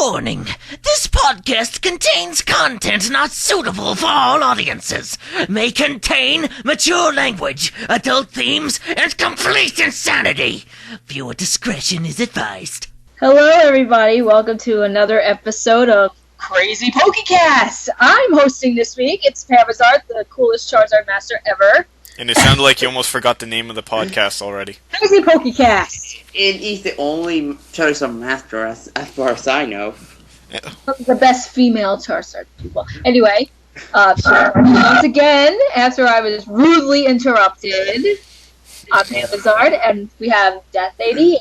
Warning, this podcast contains content not suitable for all audiences, may contain mature language, adult themes, and complete insanity. Viewer discretion is advised. Hello everybody, welcome to another episode of CrazyPokecast. I'm hosting this week, it's PhantomSavage, the coolest Charizard master ever. And it sounded like you almost forgot the name of the podcast already. CrazyPokecast. It is the only Charizard master, as far as I know. Yeah. The best female Charizard people. Anyway, once again, after I was rudely interrupted, I'm PhantomSavage, and we have Deathe 88.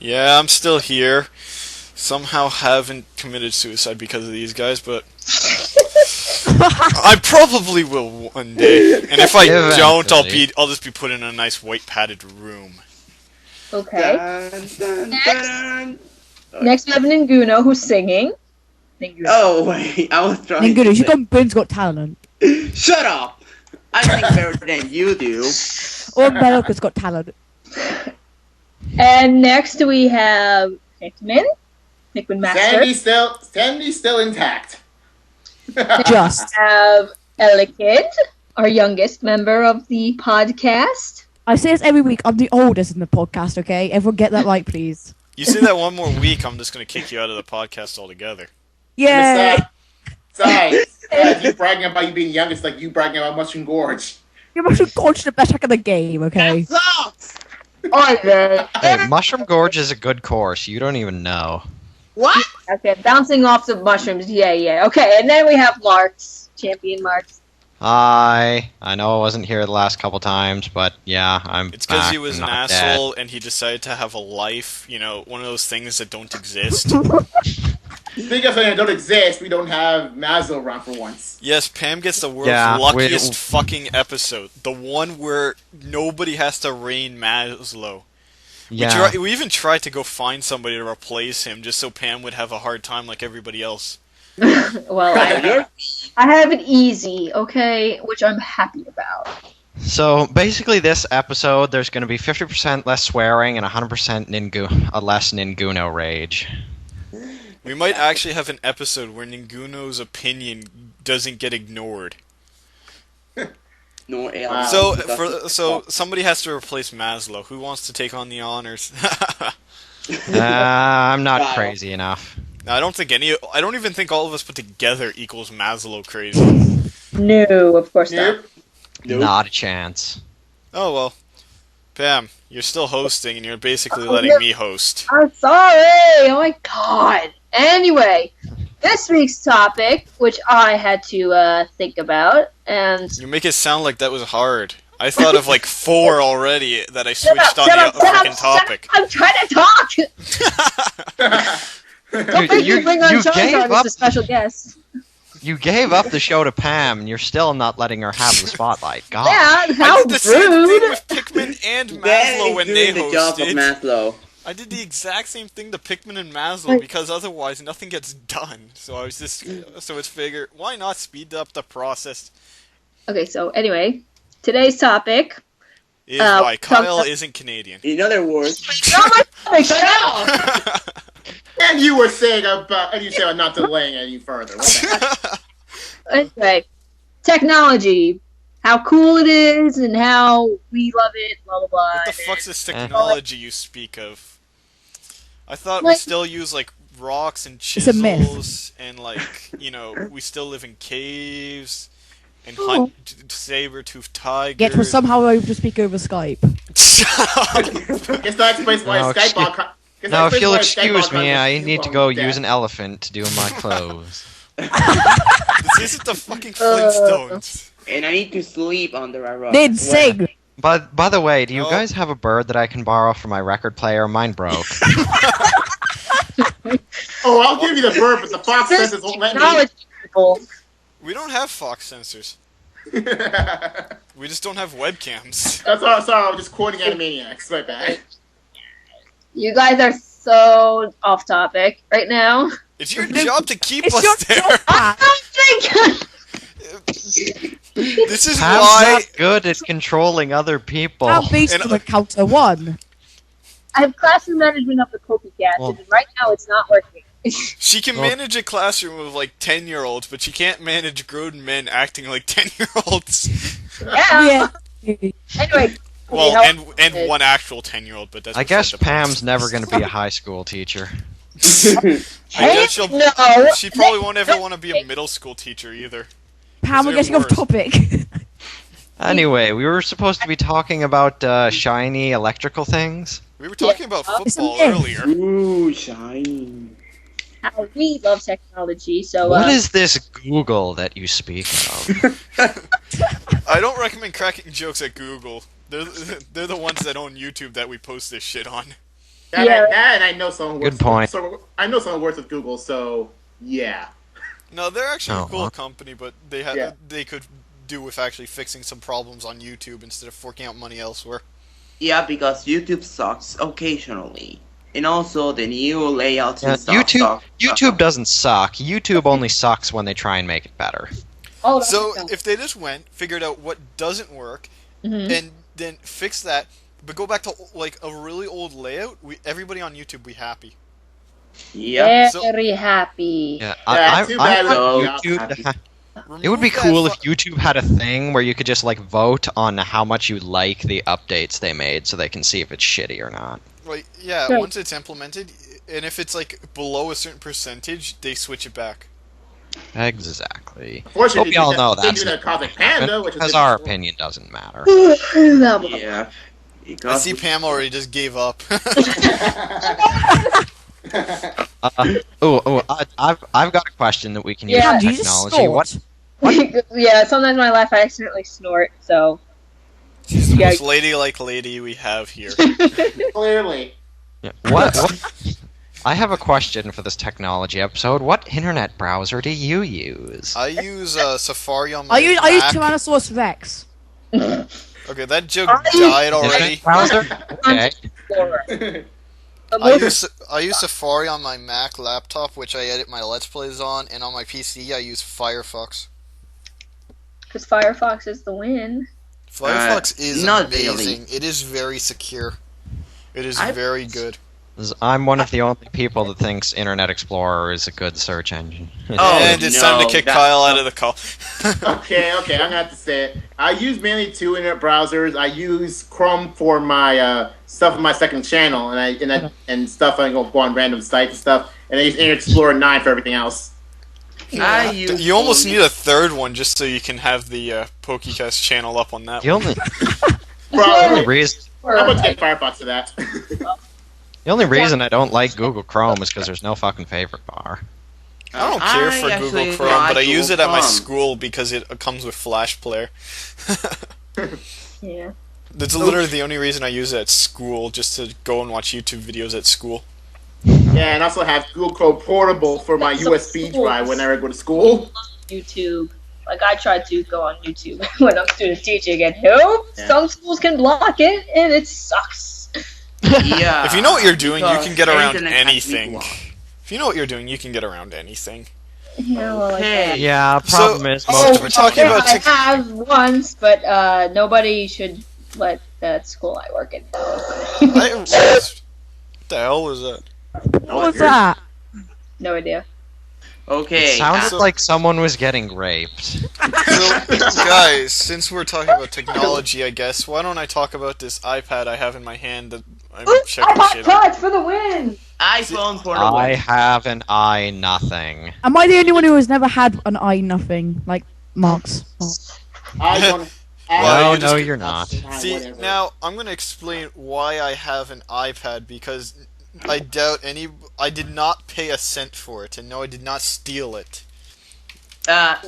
Yeah, I'm still here. Somehow haven't committed suicide because of these guys, but I probably will one day. And if I don't, I'll just be put in a nice white padded room. Okay. Next we have Ninguno, who's singing. Ninguno. Oh wait, I was trying. Ninguno, you got Boon's Got Talent. Shut up! I think better than you do. Or America's Got Talent. And next we have Pikmin Master. Sandy's still intact. Just. We have Elekid, our youngest member of the podcast. I say this every week, I'm the oldest in the podcast, okay? Everyone get that right, please. You say that one more week, I'm just going to kick you out of the podcast altogether. Yay! Sorry, you bragging about you being youngest like you bragging about Mushroom Gorge. You're Mushroom Gorge the best hack in the game, okay? That sucks! Hey, Mushroom Gorge is a good course. You don't even know. What? Okay, bouncing off the mushrooms. Yeah. Okay, and then we have Marks, Champion Marks. Hi. I know I wasn't here the last couple times, but yeah, I'm It's because he back was and an not asshole dead. and he decided to have a life, you know, one of those things that don't exist. Speaking of something that don't exist, we don't have Mazlo around for once. Yes, Pam gets the world's Yeah, luckiest fucking episode. The one where nobody has to reign Maslow. Yeah. We even tried to go find somebody to replace him just so Pam would have a hard time like everybody else. Well, I have it easy, okay, which I'm happy about. So basically, this episode there's going to be 50% less swearing and 100% less Ninguno rage. We might actually have an episode where Ninguno's opinion doesn't get ignored. No, So somebody has to replace Maslow. Who wants to take on the honors? I'm not crazy enough. No, I don't even think all of us put together equals Maslow crazy. No, of course not. Nope. Not a chance. Oh well. Pam, you're still hosting and you're basically letting me host. I'm sorry! Oh my god! Anyway, this week's topic, which I had to think about, and... You make it sound like that was hard. I thought of like 4 already that I switched on the freaking topic. I'm trying to talk! Don't make me bring on Charizard as a special guest. You gave up the show to Pam, and you're still not letting her have the spotlight. God. Yeah, how I did the same thing rude! with Pikmin and Maslow when they the job of hosted. Maslow. I did the exact same thing to Pikmin and Maslow because otherwise nothing gets done. So I was just it's figured why not speed up the process? Okay, so anyway, today's topic Is why Kyle isn't Canadian. In other words, And you were saying about not delaying any further. What the heck? Anyway, technology, how cool it is, and how we love it, blah blah blah. What the fuck's this technology you speak of? I thought we still use like rocks and It's a myth. chisels and we still live in caves and hunt saber-toothed tigers. Yet we're somehow able to speak over Skype. Guess that explains why No, Skype. Now, if you'll excuse me, I need to go use an elephant to do my clothes. This isn't the fucking Flintstones. and I need to sleep under a rock. Then sing! But, by the way, do you Oh. guys have a bird that I can borrow from my record player? Mine broke. Oh, I'll give you the bird, but the fox sensors won't let me. Technology, people. We don't have Fox sensors. We just don't have webcams. That's all. Sorry, I was just quoting Animaniacs. My bad. You guys are so off topic right now. It's your job to keep It's us your there. job. I don't think. This is Pam's why. not good at controlling other people. Now based on the counter 1. I have classroom management of the PokeyCast, Well- and right now it's not working. She can manage a classroom of like 10-year-olds, but she can't manage grown men acting like 10-year-olds. Yeah. Yeah. Anyway. Well, how- and one actual 10-year-old, but that's I beside guess the point. Pam's never going to be a high school teacher. I guess No. she probably won't ever want to be a middle school teacher either. Pam, we're They're getting off worse. topic. Anyway, we were supposed to be talking about shiny electrical things. We were talking about It's a football myth. earlier. Ooh, shiny. How we love technology, so What is this Google that you speak of? I don't recommend cracking jokes at Google. They're the ones that own YouTube that we post this shit on. Yeah. That and I know someone Good works. point. So I know someone works with Google, so yeah. No, they're actually Oh, a cool wow. company, but they Yeah. they could do with actually fixing some problems on YouTube instead of forking out money elsewhere. Yeah, because YouTube sucks occasionally. And also the new layouts Yeah, and stuff YouTube suck. YouTube doesn't suck. YouTube only sucks when they try and make it better. Oh, So if they just figured out what doesn't work, and then fix that, but go back to like a really old layout, everybody on YouTube be happy. Yeah. very happy. Yeah, Too I bad want we- YouTube to ha- Remove It would be that cool if YouTube had a thing where you could just like vote on how much you like the updates they made, so they can see if it's shitty or not. Like, yeah, Right. once it's implemented, and if it's like below a certain percentage, they switch it back. Exactly. Fortunately, Hope we all they know do that's that Cosmic Panda, which is because our opinion doesn't matter. Yeah. I Because see Pam already just gave up. I've got a question that we can use Yeah. for Pam, do you just technology. snort? Yeah, sometimes in my life I accidentally snort, so. She's the Yeah. most ladylike lady we have here. clearly. What? I have a question for this technology episode. What internet browser do you use? I use Safari on my I use Mac. Tyrannosaurus Rex. Okay, that joke died already. Internet browser? Okay. Explorer. I use Safari on my Mac laptop, which I edit my Let's Plays on, and on my PC I use Firefox. Because Firefox is the win. Firefox is not amazing. really. It is very secure. It is I- very good. I'm one of the only people that thinks Internet Explorer is a good search engine. Oh, and it's time to no, kick that's Kyle out not- of the call. Okay, I'm gonna have to say it. I use mainly two internet browsers. I use Chrome for my stuff on my second channel, and stuff I go on random sites and stuff, and I use Internet Explorer 9 for everything else. I use You almost only- need a third one just so you can have the PokeCast channel up on that The one. only Probably. reason Or, I'm gonna take Firefox to that. the only reason I don't like Google Chrome is because there's no fucking favorite bar. I don't care for actually Google Chrome, but I like use it Google at my Chrome. school because it comes with Flash Player. yeah. That's literally the only reason I use it at school, just to go and watch YouTube videos at school. Yeah, and I also have Google Chrome Portable for my That's so USB cool. drive whenever I go to school. YouTube. Like, I tried to go on YouTube when I'm student teaching, and nope, Yeah. some schools can block it, and it sucks. Yeah. If you know what you're doing, you because can get around internet has to be anything. blocked. If you know what you're doing, you can get around anything. Yeah, well, like Okay. that. Yeah, problem is most So of we're it's talking about I have once, but nobody should let that school I work in know. What the hell was that? What was that? No idea. Okay. It sounded so- like someone was getting raped. So, guys, since we're talking about technology, I guess, why don't I talk about this iPad I have in my hand that I'm checking shit on? for the win! iPhone for the I win. have an I nothing. Am I the only one who has never had an I nothing? Like Mark's. I don't. Well, No, you just- no, you're not. See, Whatever. now, I'm going to explain why I have an iPad, because I doubt I did not pay a cent for it, and no, I did not steal it. Either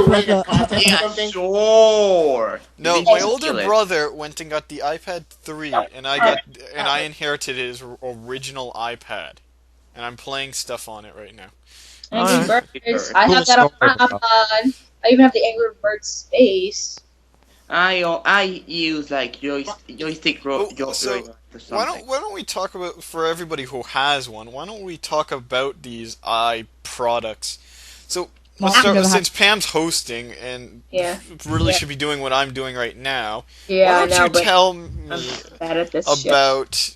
way, the content or Yeah, something. sure. No, Did my you older steal it? brother went and got the iPad 3, and I inherited his original iPad, and I'm playing stuff on it right now. Angry Alright. Birds. I Cool have that on story, my bro. iPod. I even have the Angry Birds Space. I use like joystick Oh, or so, something. Why don't we talk about, for everybody who has one, why don't we talk about these products? So, let's Well, start, I've never since Pam's hosting and Yeah. really Yeah. should be doing what I'm doing right now, Yeah, why I don't know, you but tell I'm me bad at this shit. about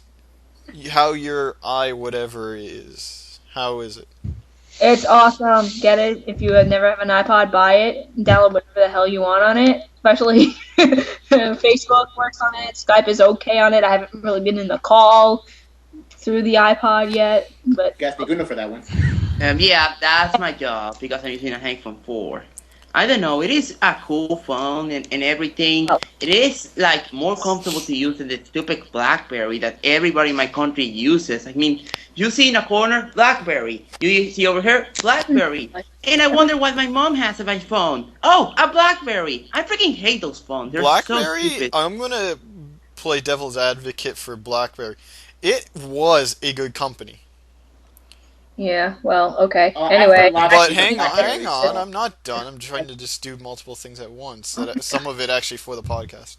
how your eye whatever is. How is it? It's awesome. Get it. If you have never have an iPod, buy it. Download whatever the hell you want on it. Especially Facebook works on it. Skype is okay on it. I haven't really been in the call through the iPod yet, but You guys be good enough for that one. Yeah, that's my job because I'm using a iPhone 4. I don't know, it is a cool phone and everything. Oh. It is like more comfortable to use than the stupid BlackBerry that everybody in my country uses. I mean, you see in a corner, BlackBerry. You see over here, BlackBerry. And I wonder what my mom has on my phone. Oh, a BlackBerry. I freaking hate those phones. They're so BlackBerry? stupid. I'm gonna play devil's advocate for BlackBerry. It was a good company. yeah. Well, okay. Oh, Anyway, But hang on, I'm not done. I'm trying to just do multiple things at once. Some of it actually for the podcast.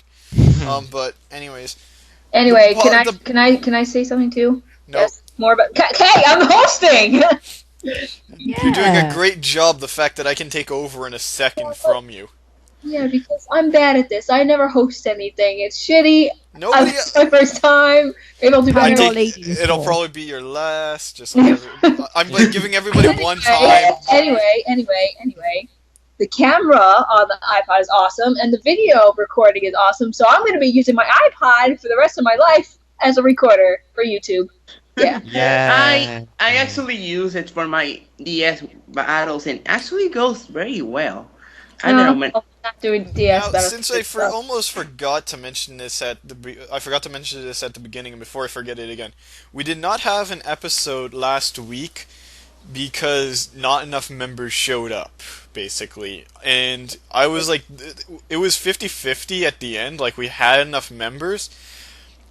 But anyways, anyway, the- can I say something too? no, Yes. More about. Hey, I'm hosting. you're doing a great job. The fact that I can take over in a second from you. Yeah, because I'm bad at this. I never host anything. It's shitty. Nobody. It's my first time. Maybe I'll do How I better. many take- ladies it'll for? probably be your last. Just like I'm like giving everybody one time. Anyway. The camera on the iPod is awesome, and the video recording is awesome. So I'm going to be using my iPod for the rest of my life as a recorder for YouTube. Yeah. Yeah. I actually use it for my DS battles and actually goes very well. I don't know, man. I'm not doing DS Now, better. since I almost forgot to mention this I forgot to mention this at the beginning, and before I forget it again, we did not have an episode last week because not enough members showed up, basically. And I was like, it was 50-50 at the end, like we had enough members,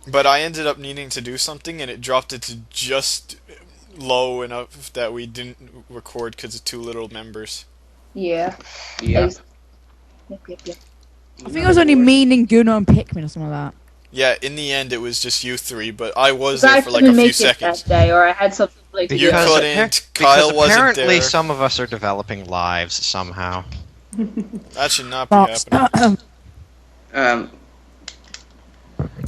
but I ended up needing to do something, and it dropped it to just low enough that we didn't record because of too little members. Yeah. Yeah. Yep. I think it was only me, Ninguno, and Pikmin or something like that. Yeah, in the end it was just you three, but I was I there for like couldn't a few make it seconds. that day, or I had something like to You do. couldn't. Kyle wasn't apparently there. some of us are developing lives somehow. That should not be Box. happening.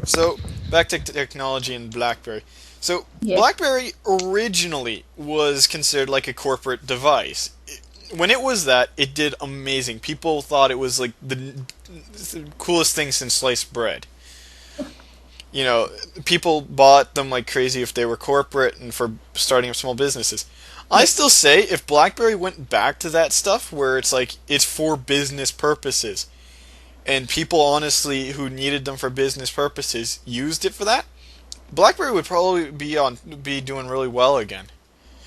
So, back to technology and BlackBerry. So, Yeah. BlackBerry originally was considered like a corporate device. When it was that, it did amazing. People thought it was like the coolest thing since sliced bread. You know, people bought them like crazy if they were corporate and for starting up small businesses. I still say if BlackBerry went back to that stuff where it's like it's for business purposes, and people honestly who needed them for business purposes used it for that, BlackBerry would probably be doing really well again.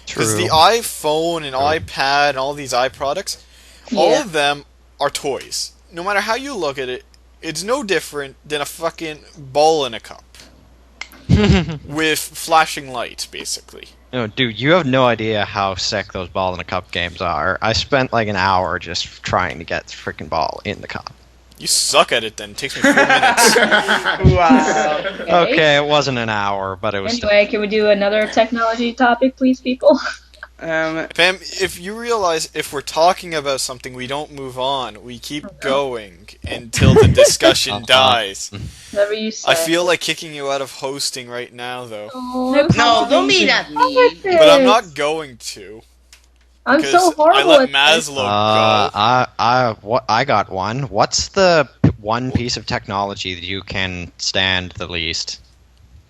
Because the iPhone and iPad and all these iProducts, all of them are toys. No matter how you look at it, it's no different than a fucking ball in a cup. With flashing lights, basically. No, dude, you have no idea how sick those ball in a cup games are. I spent like an hour just trying to get the freaking ball in the cup. You suck at it then. It takes me 4 minutes. Wow. Okay, it wasn't an hour, but it was Anyway, can we do another technology topic, please, people? Pam, if you realize if we're talking about something, we don't move on. We keep going until the discussion dies. Whatever you say. I feel like kicking you out of hosting right now, though. Oh, No, don't be that mean. But I'm not going to. I'm Because so horrible I let at this. Maslow go. I got one. What's the one piece of technology that you can stand the least?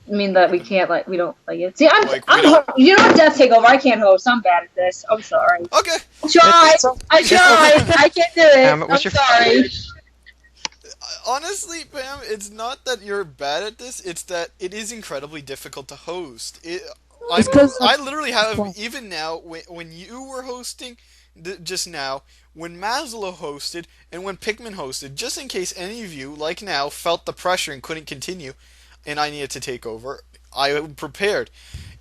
I mean that we can't we don't like it. See, I'm Like, we don't- you know what, Death take over. I can't host. I'm bad at this. I'm sorry. Okay. I tried. I can't do it. Pam, I'm what's your- sorry. Honestly, Pam, it's not that you're bad at this. It's that it is incredibly difficult to host. It's 'cause I literally have, even now, when you were hosting just now, when Maslow hosted, and when Pikmin hosted, just in case any of you, like now, felt the pressure and couldn't continue, and I needed to take over, I prepared.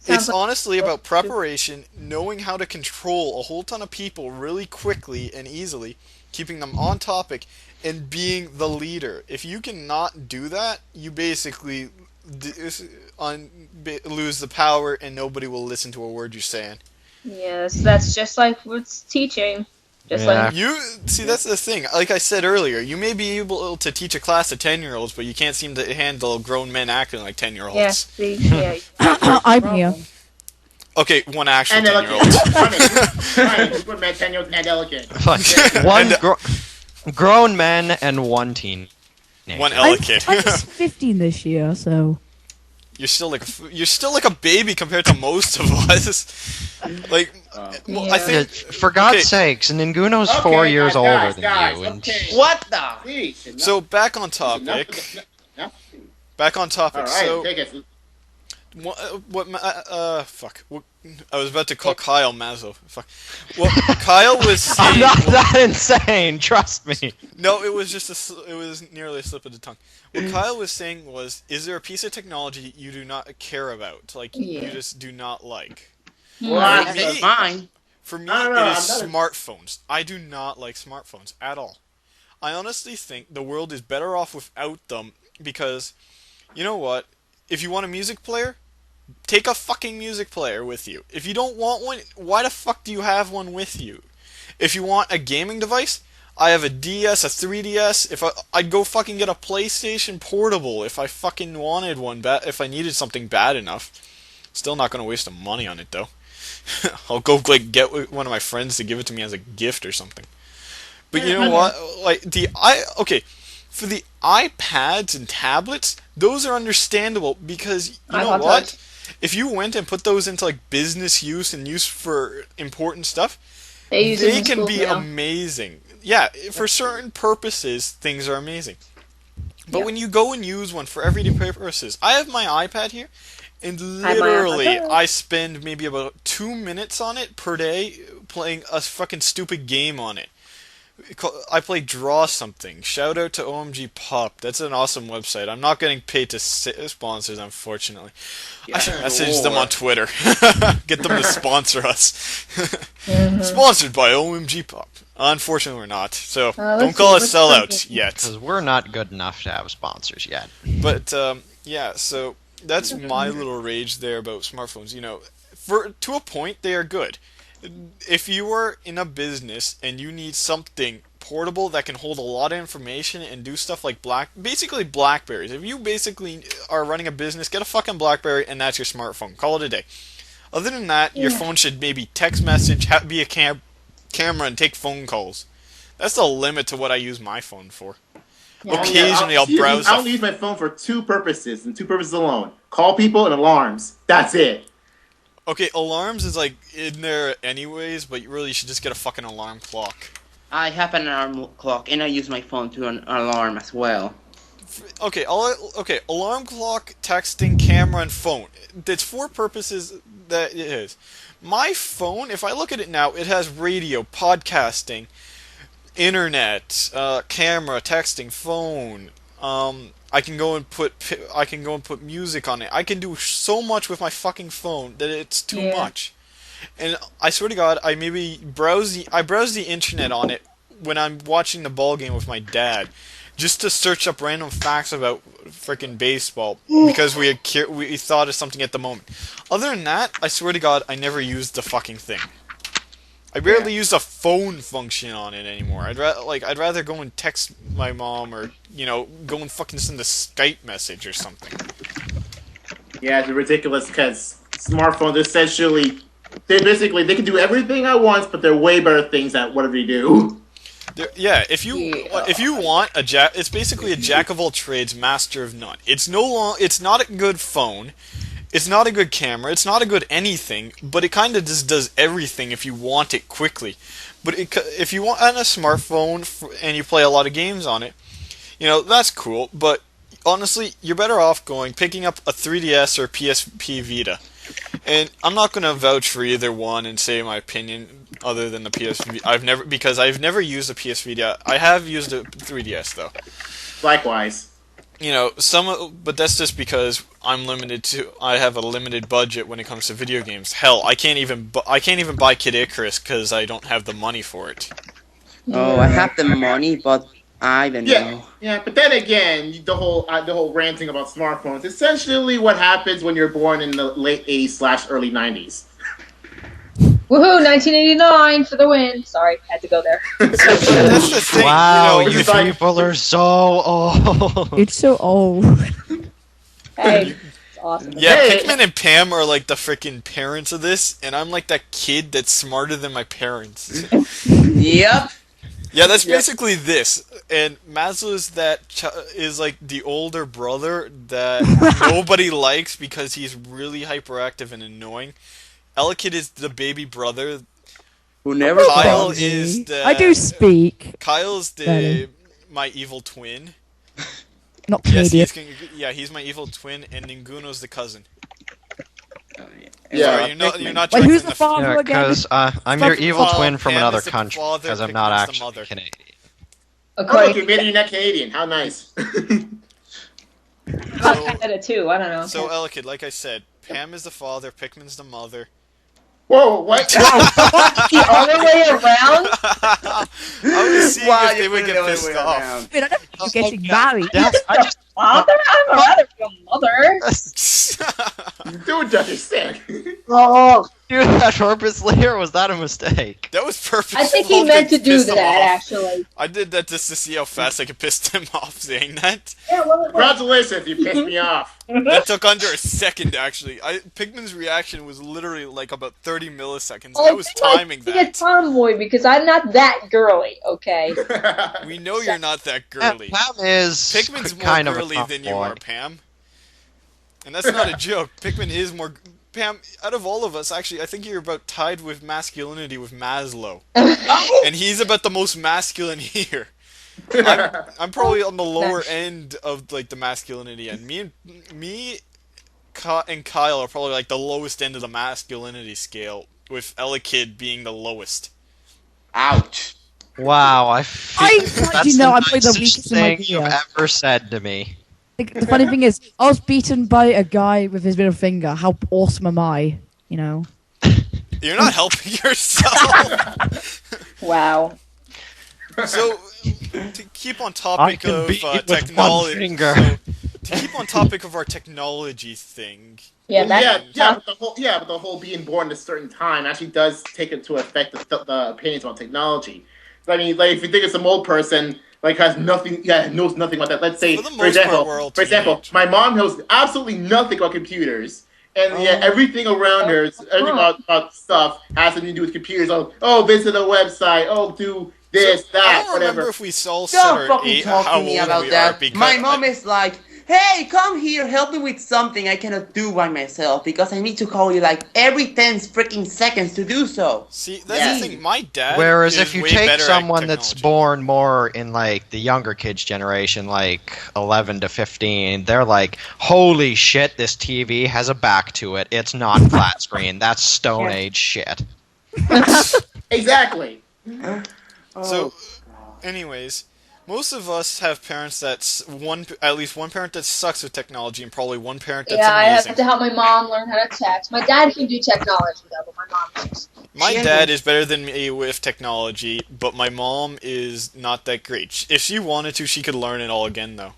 It's honestly about preparation, knowing how to control a whole ton of people really quickly and easily, keeping them on topic, and being the leader. If you cannot do that, you basically lose the power and nobody will listen to a word you're saying. Yes, that's just like what's teaching. Just Yeah. like You see, that's the thing. Like I said earlier, you may be able to teach a class of 10-year-olds, but you can't seem to handle grown men acting like 10-year-olds. yeah, see, yeah. I'm here. Okay, one actual And 10-year-old. Ryan, you put man 10-year-olds and delicate. Fuck. One grown men and one teen. One I'm kid. 15 this year, so. You're still like a baby compared to most of us. Like, well, I think For God's sakes, Ninguno's 4 years older than you. And Okay. What the? Please, enough- so. Back on enough topic. of the- enough. Back on topic. All right, So. take it. Fuck. I was about to call Kyle Mazzo. Fuck. What Kyle was I'm saying. not that insane, trust me. No, it was just it was nearly a slip of the tongue. What Kyle was saying was, is there a piece of technology you do not care about, like you just do not like? Well, For me- Mine. For me, No, it is I'm not smartphones. I do not like smartphones at all. I honestly think the world is better off without them because, you know what? If you want a music player, take a fucking music player with you. If you don't want one, why the fuck do you have one with you? If you want a gaming device, I have a DS, a 3DS. I'd go fucking get a PlayStation Portable if I fucking wanted one, if I needed something bad enough. Still not gonna waste the money on it though. I'll go like get one of my friends to give it to me as a gift or something. But you know what? Like for the iPads and tablets, those are understandable because you know what? If you went and put those into like business use and use for important stuff, they can be amazing. Yeah, for certain purposes, things are amazing. But when you go and use one for everyday purposes, I have my iPad here, and literally I spend maybe about 2 minutes on it per day playing a fucking stupid game on it. I play Draw Something. Shout out to OMG Pop. That's an awesome website. I'm not getting paid to sponsors, unfortunately. I should message them on Twitter. Get them to sponsor us. Sponsored by OMG Pop. Unfortunately, we're not. So don't call us sellouts yet. Because we're not good enough to have sponsors yet. But yeah, so that's my little rage there about smartphones. You know, to a point, they are good. If you are in a business and you need something portable that can hold a lot of information and do stuff like basically Blackberries. If you basically are running a business, get a fucking Blackberry and that's your smartphone. Call it a day. Other than that, your phone should maybe text message, be a camera, and take phone calls. That's the limit to what I use my phone for. Occasionally, I'll browse. I only use my phone for two purposes, and two purposes alone: call people and alarms. That's it. Okay, alarms is like in there anyways, but you really should just get a fucking alarm clock. I have an alarm clock, and I use my phone to an alarm as well. Okay, alarm clock, texting, camera, and phone. That's 4 purposes that it is. My phone, if I look at it now, it has radio, podcasting, internet, camera, texting, phone. I can go and put music on it. I can do so much with my fucking phone that it's too much. And I swear to God, I browse the internet on it when I'm watching the ball game with my dad, just to search up random facts about freaking baseball because we thought of something at the moment. Other than that, I swear to God, I never used the fucking thing. I barely use the phone function on it anymore. I'd rather go and text my mom or go and fucking send a Skype message or something. Yeah, it's ridiculous because smartphones essentially they can do everything at once, but they're way better things at whatever you do. If you want it's basically a jack of all trades, master of none. It's not a good phone. It's not a good camera. It's not a good anything, but it kind of just does everything if you want it quickly. But if you want on a smartphone and you play a lot of games on it, that's cool. But honestly, you're better off picking up a 3DS or PSP Vita. And I'm not going to vouch for either one and say my opinion other than the PS Vita. Because I've never used a PS Vita. I have used a 3DS though. Likewise. But that's just because I have a limited budget when it comes to video games. Hell, I can't even buy Kid Icarus because I don't have the money for it. Oh, I have the money, but I don't know. Yeah, but then again, the whole ranting about smartphones, essentially what happens when you're born in the late 80s / early 90s. Woohoo! 1989 for the win. Sorry, had to go there. That's the thing. Wow, you know, you people are so old. It's so old. Hey, it's awesome. Yeah, Hey. Pikmin and Pam are like the freaking parents of this, and I'm like that kid that's smarter than my parents. Yep. Yeah, that's basically this. And Maslow is like the older brother that nobody likes because he's really hyperactive and annoying. Elekid is the baby brother. Who never Kyle talks. is the. I do speak. Kyle's Better. my evil twin. Not Yes, Canadian. he's my evil twin, and Ninguno's the cousin. Yeah. Sorry, you're not. Wait, directing who's the father Yeah, again? because I'm your evil Paul, twin from Pam another is the country, father, because I'm not Pikmin's the actually mother. Canadian. Oh, look, According you made it not Canadian. How nice. to Canada too. I don't know. So Elekid, like I said, Pam is the father, Pikmin's the mother. Whoa, what? The other way around. I was seeing Wow, if they you would put it get the other pissed way off. around. Wait, I don't think you're getting married. I just Father? I'm rather your mother. Dude, does understand. Oh, do that purposely, or was that a mistake? That was perfect. I think he meant to do that actually. I did that just to see how fast I could piss him off saying that. Yeah, well, Congratulations, you pissed me off. That took under a second, actually. Pikmin's reaction was literally like about 30 milliseconds. Oh, I was timing Be a that. tomboy because I'm not that girly. Okay. We know you're not that girly. Pam is Pikmin's more kind of a girly tough than you boy. are, Pam. And that's not a joke. Pikmin is more... Pam, out of all of us, actually, I think you're about tied with masculinity with Maslow. And he's about the most masculine here. I'm probably on the lower end of like the masculinity end. Me and Kyle are probably like the lowest end of the masculinity scale, with Elekid being the lowest. Ouch. Wow, I feel I that's know, the I'm probably the nicest weakest in my thing you've gear. ever said to me. The funny thing is, I was beaten by a guy with his middle finger. How awesome am I? You know. You're not helping yourself. Wow. So, to keep on topic can of beat you with technology, one finger. to keep on topic of our technology thing. Yeah, that. But the whole being born at a certain time actually does take into effect the opinions on technology. I mean, like if you think of some old person like has nothing, knows nothing about that. Let's say, For the most part, we're all for example, teenage. my mom knows absolutely nothing about computers, and yet everything around her, everything about stuff has something to do with computers. Oh, visit a website. Oh, do this, I that, don't whatever. remember if we all said Don't our fucking age, talk how to me old about we are, that. because My mom is like, hey, come here, help me with something I cannot do by myself because I need to call you like every 10 freaking seconds to do so. See, that's the thing. My dad. Whereas is if you way take better at someone that's technology. born more in like the younger kids generation, like 11 to 15, they're like, holy shit, this TV has a back to it. It's not flat screen. That's Stone Age shit. Exactly. So, anyways, most of us have parents that's at least one parent that sucks with technology, and probably one parent that's Yeah, I amazing. have to help my mom learn how to text. My dad can do technology though, but my mom just. My dad is better than me with technology, but my mom is not that great. If she wanted to, she could learn it all again, though.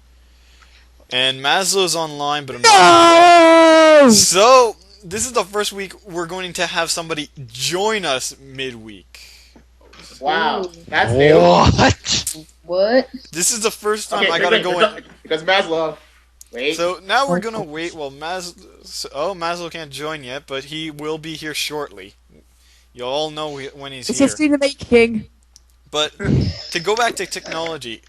And Maslow's online, but I'm not. So, this is the first week we're going to have somebody join us midweek. Wow, that's new. What? What? This is the first time Okay, I gotta go in. because Maslow. Wait. So now we're gonna wait while Maslow can't join yet, but he will be here shortly. You all know when he's It's here. history in the making. But to go back to technology,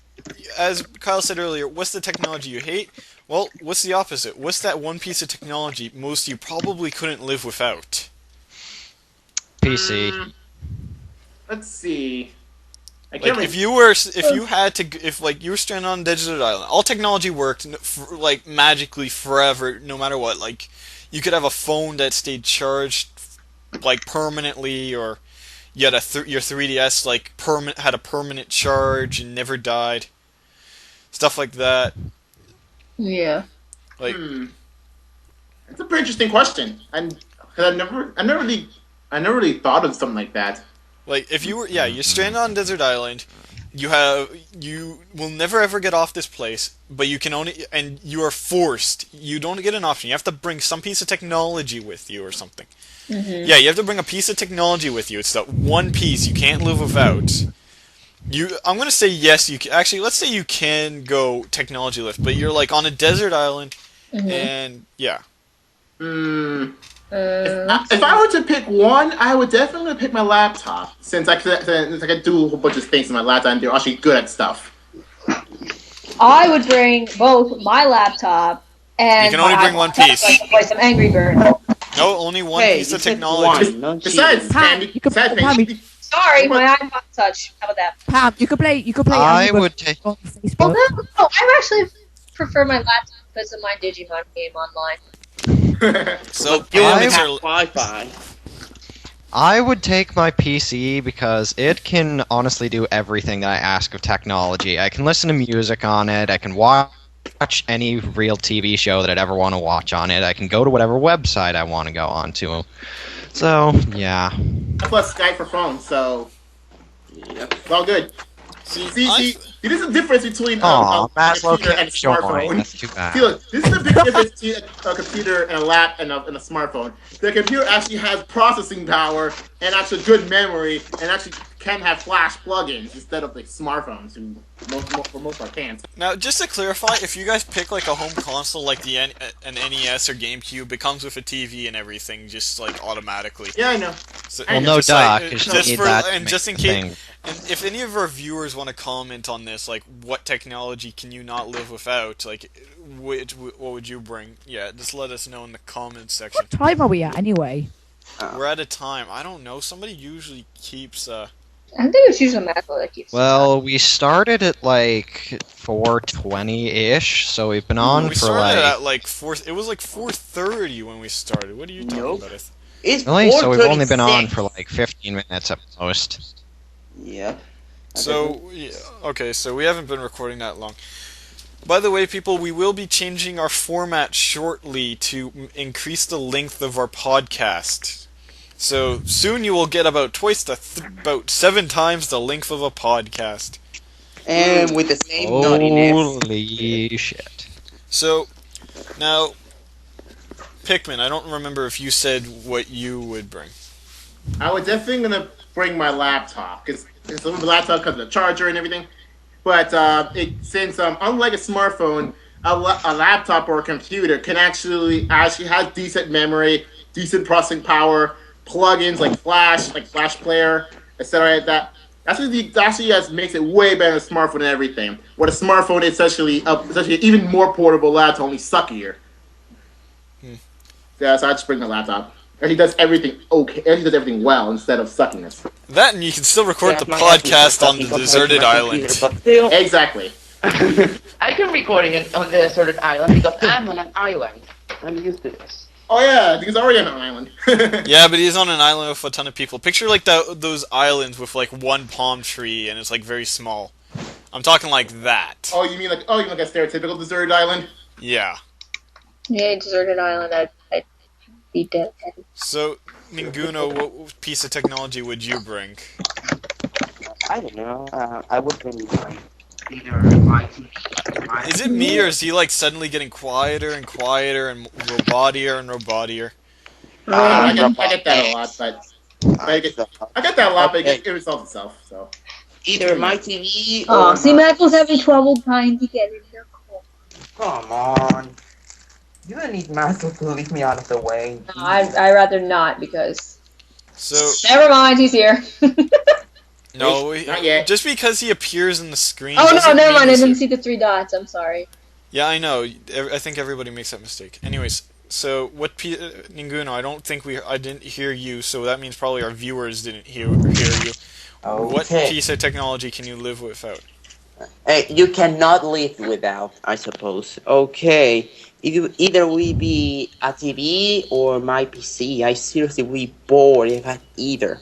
as Kyle said earlier, what's the technology you hate? Well, what's the opposite? What's that one piece of technology most you probably couldn't live without? PC. Let's see. I Like if you were stranded on a desert island, all technology worked like magically forever, no matter what. Like you could have a phone that stayed charged like permanently, or you had your 3DS like had a permanent charge and never died. Stuff like that. Yeah. Like That's a pretty interesting question, and I never really thought of something like that. Like if you're stranded on a desert island, you will never ever get off this place, but you are forced. You don't get an option. You have to bring some piece of technology with you or something. Yeah, you have to bring a piece of technology with you. It's that one piece you can't live without. I'm gonna say yes. Actually, let's say you can go technology lift, but you're like on a desert island, and yeah. If I were to pick one, I would definitely pick my laptop, since I could do a whole bunch of things in my laptop, and they're actually good at stuff. I would bring both my laptop and you can only bring one piece. To play some Angry Birds. No, only one piece of technology. Besides, Pam, Sorry, my iPod Touch. How about that? Pam, you could play. I Angry would Birds take. on Well, Facebook. no, I actually prefer my laptop because of my Digimon game online. So You only games have are. Wi-Fi. I would take my PC because it can honestly do everything that I ask of technology. I can listen to music on it. I can watch any real TV show that I'd ever want to watch on it. I can go to whatever website I want to go on to. So, yeah. Plus Skype for phones, so Yep. it's all good. See, there's a difference between Aw, a Maslow computer and a can't join. smartphone. That's too bad. See, look, this is the big difference between a computer and a smartphone. The computer actually has processing power and actually good memory, and actually can have flash plugins instead of like smartphones, who for most part can't. Now, just to clarify, if you guys pick like a home console like an NES or GameCube, it comes with a TV and everything, just like automatically. Yeah, I know. So, Well, no just duh, like, 'cause you just need for, that to and make just in the case, thing. and if any of our viewers want to comment on this, like what technology can you not live without, like what would you bring? Yeah, just let us know in the comments section. What time are we at anyway? We're at a time. I don't know. Somebody usually keeps. I think it's usually Maxwell that keeps. Well, we started at like 4:20-ish, so we've been on we for started like... at like 4. It was like 4:30 when we started. What are you talking Nope. about? It's Really? So we've only been on 4:36. for like 15 minutes at most. Yep. So, yeah, okay, so we haven't been recording that long. By the way, people, we will be changing our format shortly to increase the length of our podcast. So, soon you will get about about 7 times the length of a podcast. And with the same nuttiness. Holy shit. So, now, Pikmin, I don't remember if you said what you would bring. I was definitely gonna bring my laptop because the laptop comes with a charger and everything. But since unlike a smartphone, a laptop or a computer can actually has decent memory, decent processing power, plugins like Flash Player, etc. Like that. Actually makes it way better than a smartphone and everything. What a smartphone is essentially even more portable laptop, only suckier. Yeah, so I just bring the laptop. And he does everything okay. And he does everything well instead of suckiness. That, and you can still record Yeah, the my podcast on the computer deserted compared to my island. computer, but still, Exactly. I can record it on the deserted island because I'm on an island. I'm used to this. Oh yeah, he's already on an island. Yeah, but he's on an island with a ton of people. Picture like those islands with like one palm tree and it's like very small. I'm talking like that. Oh, you mean like a stereotypical deserted island? Yeah. Yeah, deserted island. I'd be dead. So, Ninguno, what piece of technology would you bring? I don't know. I would bring either my TV. Is it me, or is he like suddenly getting quieter and quieter and robotier and robotier? I get that a lot, but I get that a lot, but it resolves itself. So Either my TV Oh, or see, my... Matt was having trouble trying to get in there. Come on. You don't need Master to leave me out of the way. No, I'd rather not because. So, Never mind, he's here. no, Not yet. just because he appears in the screen. Oh no, doesn't never mean mind. I he's didn't here. see the 3 dots. I'm sorry. Yeah, I know. I think everybody makes that mistake. Anyways, so what Ninguno? I didn't hear you, so that means probably our viewers didn't hear you. What Okay. piece of technology can you live without? You cannot live without, I suppose. Okay. Either we be a TV or my PC. I seriously would be bored if I had either.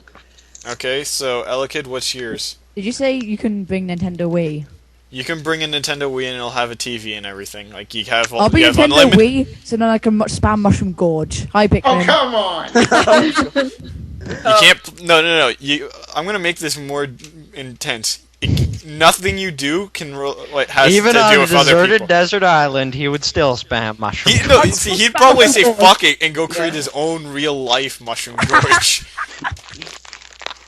Okay, so Elekid, what's yours? Did you say you can bring Nintendo Wii? You can bring a Nintendo Wii and it'll have a TV and everything. Like you have, I'll bring you have Nintendo unlimited. Wii, so then I can spam Mushroom Gorge. Hi, Pikmin. oh come on! You can't. No. I'm gonna make this more intense. nothing you do has Even to on do a with other deserted people. desert island, he would still spam mushroom. He'd probably say fuck it and go create his own real life Mushroom Gorge.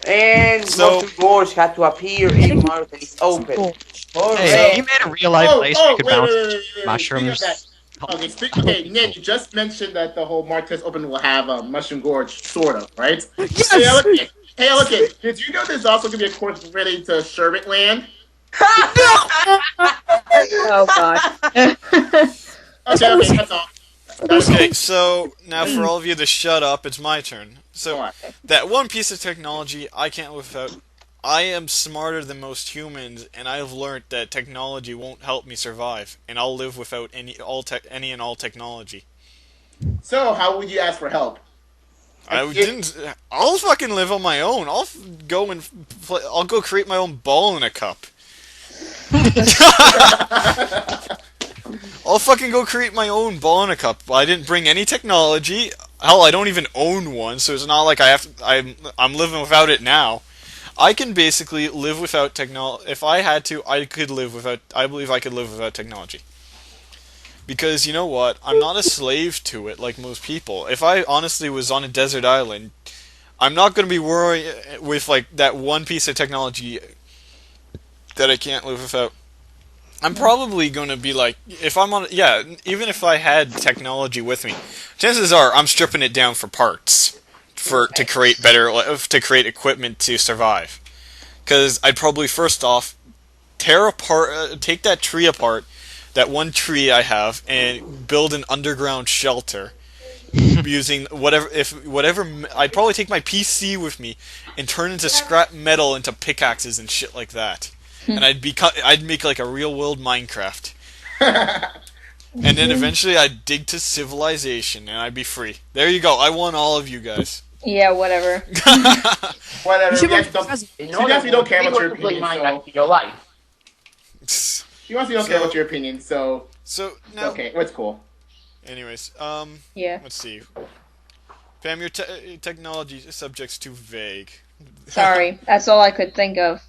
And So- Mushroom Gorge had to appear in Mario Tennis Open. Hey, he made a real life place where you could bounce Speaking mushrooms. of that, okay, Nick, you just mentioned that the whole Marquez Open will have Mushroom Gorge, sort of, right? Yes! Hey, look it. Did you know there's also going to be a course related to Sherbet Land? Oh god. Okay, that's all. Okay, so now for all of you to shut up, it's my turn. So, that one piece of technology I can't live without. I am smarter than most humans, and I've learned that technology won't help me survive, and I'll live without any and all technology. So, how would you ask for help? I'll fucking live on my own. I'll go create my own ball in a cup. I'll fucking go create my own ball in a cup. I didn't bring any technology. Hell, I don't even own one, so it's not like I'm living without it now. I can basically live without technology. If I had to, I believe I could live without technology. Because, you know what? I'm not a slave to it like most people. If I honestly was on a desert island, I'm not going to be worried with, like, that one piece of technology that I can't live without. I'm probably going to be like, even if I had technology with me, chances are I'm stripping it down for parts to create equipment to survive. Because I'd probably first off take that tree apart, that one tree I have, and build an underground shelter using whatever. I'd probably take my PC with me and turn into scrap metal into pickaxes and shit like that. And I'd make like a real world Minecraft. And then eventually I'd dig to civilization and I'd be free. There you go. I won all of you guys. Yeah, whatever. Whatever. You You should definitely don't care about your opinion. Your life. You honestly don't care about your opinion, so So now, okay, what's cool. anyways, Yeah. let's see. Pam, your technology subject's too vague. Sorry, that's all I could think of.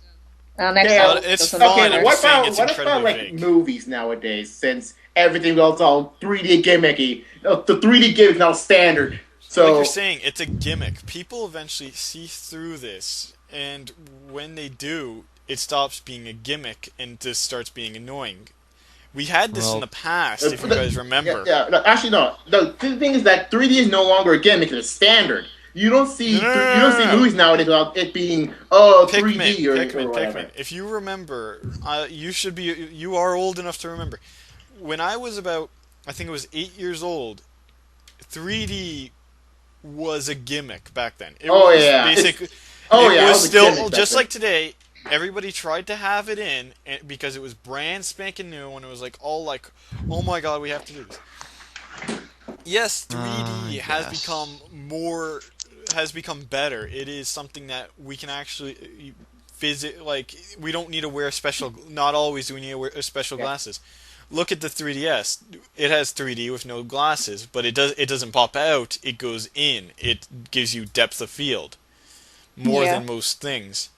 Next Yeah, time. it's doesn't fine. matter. I'm what saying about it's what about incredibly like vague. movies nowadays? Since everything else all 3D gimmicky, the 3D gimmick is now standard. So Like you're saying, it's a gimmick. People eventually see through this, and when they do, it stops being a gimmick and just starts being annoying. We had this in the past, if you guys remember. no, actually no. The thing is that 3D is no longer a gimmick; it's a standard. You don't see movies nowadays without it being 3D or whatever. Pikmin. If you remember, you are old enough to remember. When I was about, I think it was 8 years old, 3D was a gimmick back then. It was basically. It was still just like today. Everybody tried to have it in because it was brand spanking new, and it was like all like, oh my god, we have to do this. Yes, 3D has become better. It is something that we can actually we don't need to wear not always do we need to wear special glasses. Look at the 3DS. It has 3D with no glasses, but it doesn't pop out. It goes in. It gives you depth of field more than most things.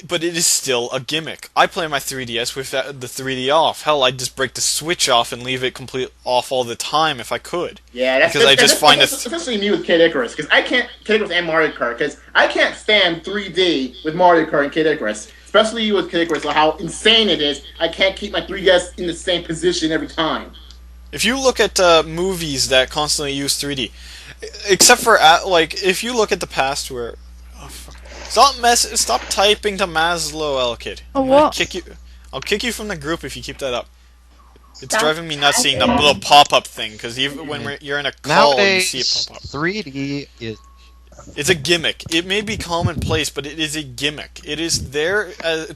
But it is still a gimmick. I play my 3DS with the 3D off. Hell, I'd just break the switch off and leave it complete off all the time if I could. Yeah, that's especially me with Kid Icarus, because I can't Kid Icarus and Mario Kart, because I can't stand 3D with Mario Kart and Kid Icarus. Especially with Kid Icarus, how insane it is. I can't keep my 3DS in the same position every time. If you look at movies that constantly use 3D, except for if you look at the past where. Stop typing to Maslow, L-Kid. Oh, what? I'll kick you from the group if you keep that up. It's driving me nuts seeing the little pop-up thing, because even when you're in a call, Nowadays, you see it pop up. 3D is... It's a gimmick. It may be commonplace, but it is a gimmick. It is there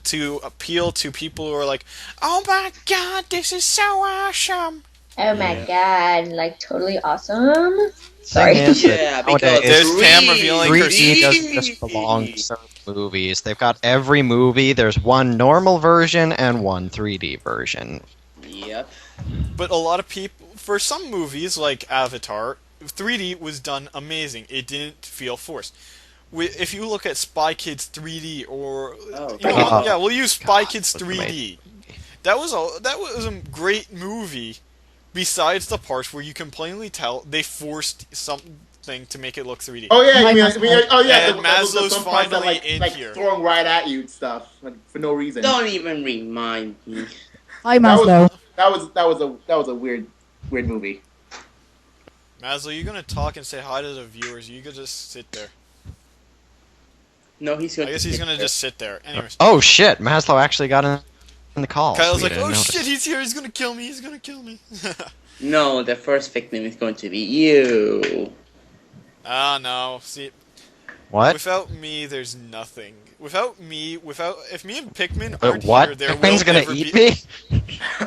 to appeal to people who are like, oh my god, this is so awesome. Oh my god, like totally awesome. Sorry. There's Pam revealing her 3D doesn't just belong to certain movies. They've got every movie. There's one normal version and one 3D version. Yep. But a lot of people, for some movies like Avatar, 3D was done amazing. It didn't feel forced. if you look at Spy Kids 3D or Oh, you know what? God. Yeah, we'll use Spy God, Kids that's 3D. That was a great movie. Besides the parts where you can plainly tell they forced something to make it look 3D. Oh yeah, Hi, you mean, Maslow. oh yeah, And Maslow's some parts that finally in like here. throwing right at you and stuff like, for no reason. Don't even remind me. Hi, That was Maslow. that was a weird movie. Maslow, you gonna talk and say hi to the viewers? You could just sit there. No, he's I going guess to he's sit gonna there. just sit there. Anyways, Oh shit, Maslow actually got in the call. Kyle's We like, didn't oh notice. shit, he's here. He's gonna kill me. He's gonna kill me. No, the first victim is going to be you. Ah no. See, What? without me, there's nothing. If me and Pikmin aren't What? here, there Pikmin's will gonna never eat be.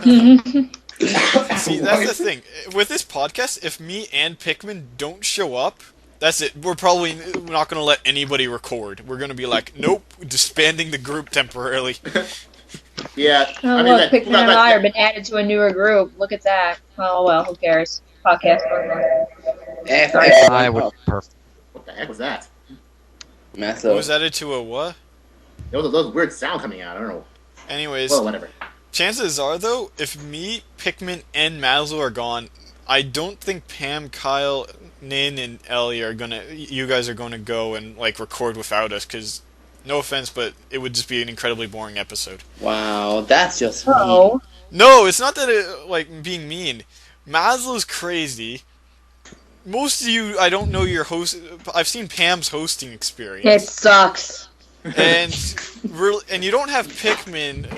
me? See, that's the thing. With this podcast, if me and Pikmin don't show up, that's it. We're probably not going to let anybody record. We're going to be like, nope, disbanding the group temporarily. Yeah, Oh, I mean, look, Pikmin and I have been added to a newer group. Look at that. Oh, well, who cares? Podcast. I would perfect. what the heck was that? Maslow. Was added to a what? There was a weird sound coming out. I don't know. Anyways, Well, whatever. chances are, though, if me, Pikmin, and Maslow are gone, I don't think Pam, Kyle, Nin, and Ellie are gonna. You guys are gonna go and like record without us, because no offense, but it would just be an incredibly boring episode. Wow, that's just mean. Oh, No, it's not that it like being mean. Maslow's crazy. Most of you, I don't know your host. I've seen Pam's hosting it experience, sucks. and and you don't have Pikmin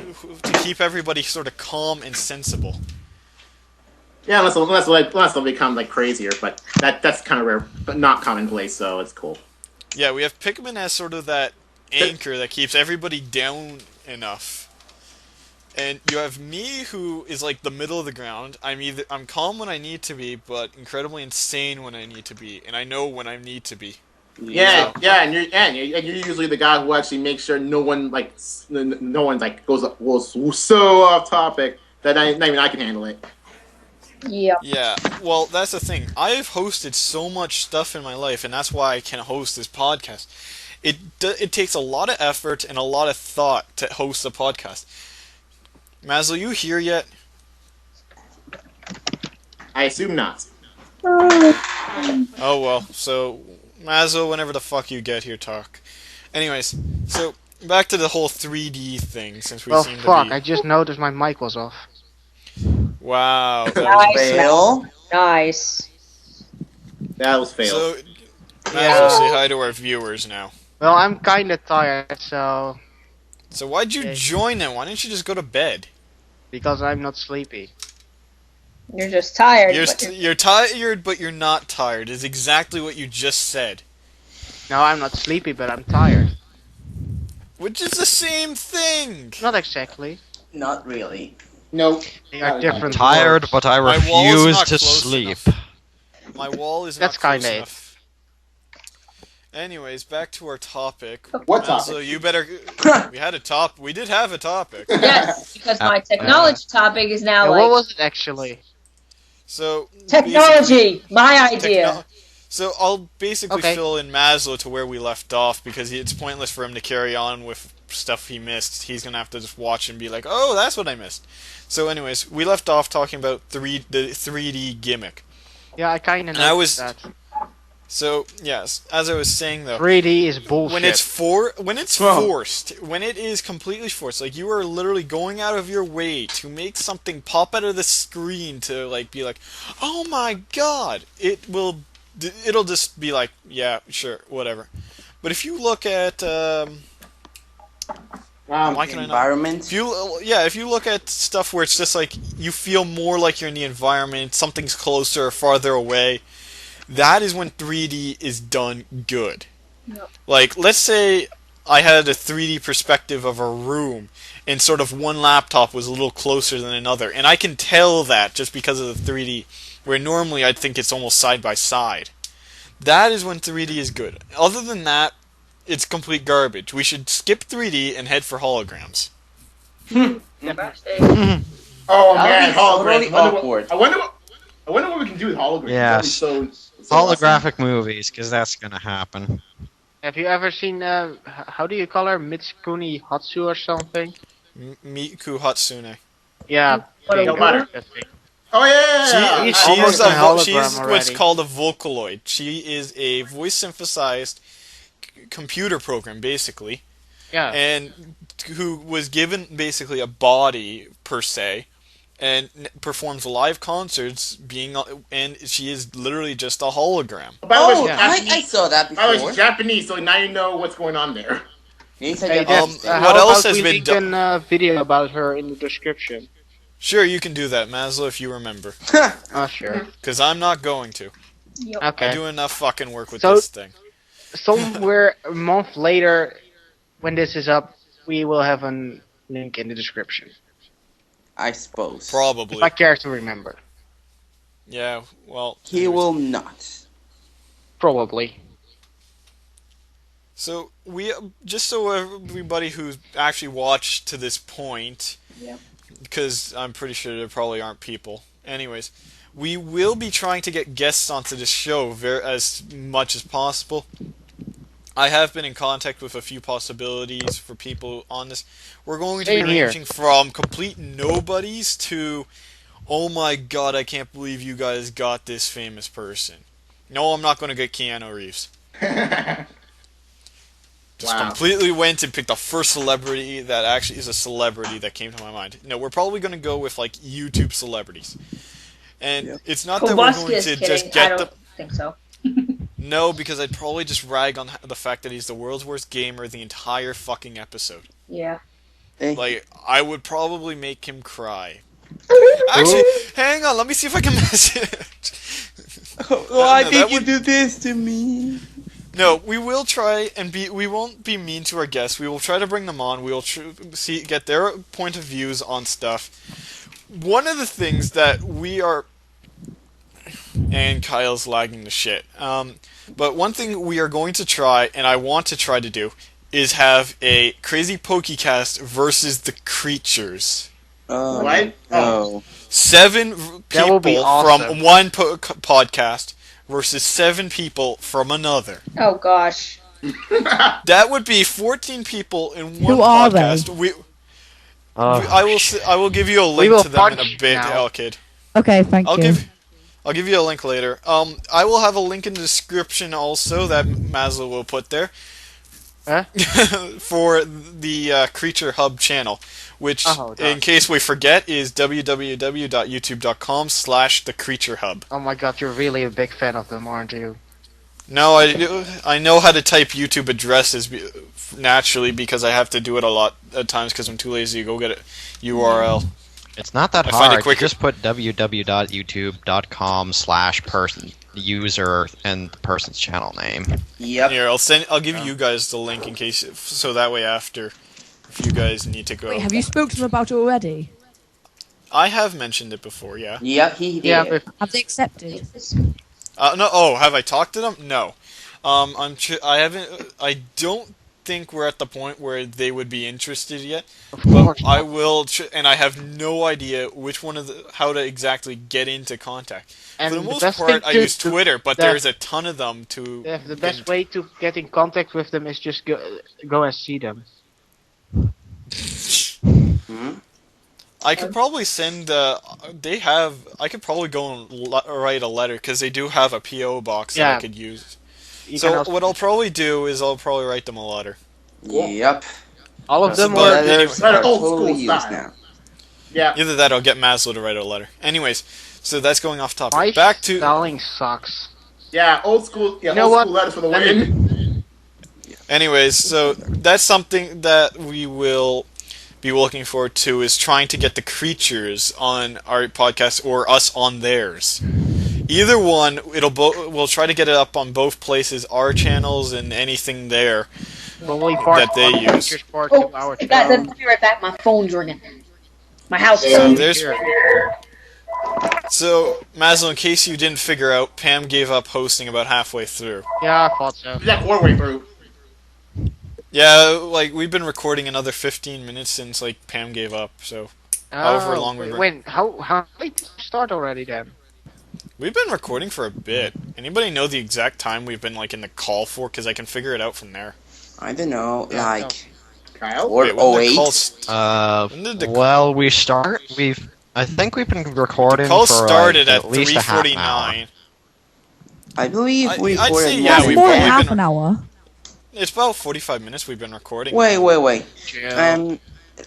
to keep everybody sort of calm and sensible. Yeah, unless they'll become like crazier, but that's kind of rare, but not commonplace, so it's cool. Yeah, we have Pikmin as sort of that anchor that keeps everybody down enough. And you have me, who is like the middle of the ground. I'm calm when I need to be, but incredibly insane when I need to be, and I know when I need to be. Yeah, and you're usually the guy who actually makes sure no one like goes so off topic that not even I can handle it. Yeah. Yeah, well, that's the thing. I've hosted so much stuff in my life, and that's why I can host this podcast. It takes a lot of effort and a lot of thought to host a podcast. Maslow, you here yet? I assume not. Oh well, so Maslow, whenever the fuck you get here, talk. Anyways, so back to the whole 3D thing, since we Well, seem fuck, to be. I just noticed my mic was off. Wow. That Nice. Fail? Nice. That was failed. so, Maslow, Yeah. say hi to our viewers now. Well, I'm kinda tired, so... So why'd you Okay. join then? Why didn't you just go to bed? Because I'm not sleepy. You're just tired. You're, but you're tired, but you're not tired, is exactly what you just said. No, I'm not sleepy, but I'm tired. Which is the same thing! Not exactly. Not really. Nope. They are different Tired, words. but I My wall is refuse not to close sleep. enough. My wall is That's not close kinda it. enough. Anyways, back to our topic. What So topic? you better... We did have a topic. yes, because my technology topic is now Yeah, like what was it actually? So... technology. My idea. So I'll basically Okay. fill in Maslow to where we left off, because it's pointless for him to carry on with stuff he missed. He's gonna have to just watch and be like, oh, that's what I missed. So anyways, we left off talking about the 3D gimmick. Yeah, I kinda And I noticed was- that. So, yes, as I was saying though, 3D is bullshit. when it's Well- forced, when it is completely forced, like you are literally going out of your way to make something pop out of the screen to like be like, oh my god, it'll just be like, yeah, sure, whatever. But if you look at why can I not? Environment. If you look at stuff where it's just like you feel more like you're in the environment, something's closer or farther away, that is when 3D is done good. Yep. Like, let's say I had a 3D perspective of a room, and sort of one laptop was a little closer than another, and I can tell that just because of the 3D, where normally I'd think it's almost side by side. That is when 3D is good. Other than that, it's complete garbage. We should skip 3D and head for holograms. Oh That man, would be totally holograms. awkward. I wonder what we can do with holograms. Yes. That'd be so awesome. Holographic movies, because that's gonna happen. Have you ever seen, how do you call her? Mitsukuni Hatsu or something? Miku Hatsune. Yeah. What big a word. that thing. Oh yeah. She's She's almost a hologram she's what's already. called a Vocaloid. She is a voice synthesized computer program, basically, Yeah. and who was given basically a body per se, and performs live concerts. And she is literally just a hologram. By the way, she's yeah. I Japanese. saw that By the way, before. she's Japanese, so now you know what's going on there. It's a Hey, Japanese Death, thing. what how else about has we been link done? a video about her in the description? Sure, you can do that, Maslow, if you remember, Oh, sure. because I'm not going to. Yep. Okay. I do enough fucking work with So- this thing. Somewhere a month later, when this is up, we will have a link in the description. I suppose. Probably. If I care to remember. Yeah. Well. He anyways. will not. Probably. So just so everybody who's actually watched to this point, Yep. because I'm pretty sure there probably aren't people. Anyways, we will be trying to get guests onto this show as much as possible. I have been in contact with a few possibilities for people on this. We're going to be Same here. ranging from complete nobodies to, oh my god, I can't believe you guys got this famous person. No, I'm not going to get Keanu Reeves. Just Wow. completely went and picked the first celebrity that actually is a celebrity that came to my mind. No, we're probably going to go with like YouTube celebrities. And it's not that we're Kowalski going is to kidding. just I get don't them. think so. No, because I'd probably just rag on the fact that he's the world's worst gamer the entire fucking episode. Yeah. Like, I would probably make him cry. Actually, hang on, let me see if I can message. Why No, did that you would- do this to me? No, we will try and we won't be mean to our guests. We will try to bring them on. We will get their point of views on stuff. One of the things that we are, and Kyle's lagging the shit. But one thing we are going to try, and I want to try to do, is have a CrazyPokecast versus the creatures. Oh, What? no. 7 That will be people awesome. from one podcast versus 7 people from another. Oh gosh. That would be 14 people in one Who are they? podcast. I will give you a We link will to them in a punch bit, now. Kid. Okay, thank you. I'll give you a link later. I will have a link in the description also that Maslow will put there. Huh? For the Creature Hub channel, which, Oh, in case we forget, is www.youtube.com/thecreaturehub. Oh my god, you're really a big fan of them, aren't you? No, I know how to type YouTube addresses naturally because I have to do it a lot at times because I'm too lazy to go get a URL. It's not that I find it hard. You quicker. just put www.youtube.com/person user and the person's channel name. Yep. Here, I'll give you guys the link in case, so that way after, if you guys need to go. Wait, have you spoken to them about it already? I have mentioned it before, yeah. Yep, he did. Yeah, but Have they accepted? No. Oh, have I talked to them? No. I haven't. I don't think we're at the point where they would be interested yet. But I will, and I have no idea which one of how to exactly get into contact. And For the the most best part, thing I to- use Twitter, but the- there's a ton of them to. the best way to get in contact with them is just go and see them. Hmm? I could probably send. I could probably go and write a letter because they do have a PO box that Yeah. I could use. You can So also- what I'll probably do is I'll probably write them a letter. Yep. all of them But are anyway, Right, are old totally school used style. now. Yeah. either that or get Maslow to write a letter. Anyways, so that's going off topic. my Back to spelling sucks. Yeah, old school. Yeah, You know old what? school letters for the Let me- win. Anyways, so that's something that we will be looking forward to, is trying to get the creatures on our podcast or us on theirs. Either one, we'll try to get it up on both places, our channels and anything there. Probably part That they one, use. just part Oh, to our guys, channel. I'll be right back. My phone's ringing. My house So phone. there's. Here. So Maslow, in case you didn't figure out, Pam gave up hosting about halfway through. Yeah, I thought so. Yeah, quarter way through. Yeah, like we've been recording another 15 minutes since like Pam gave up. So however long we were. When? How late did you start already then? We've been recording for a bit. Anybody know the exact time we've been like in the call for? Because I can figure it out from there. I don't know, Yeah, like Kyle? Wait, when did the 408. call when did the Well, I think we've been recording call for started like, at least a half an hour. 3:49? I believe we I'd recorded say, more yeah, That's than we've more that. than probably half been- an hour. It's about 45 minutes we've been recording. Wait. Chill.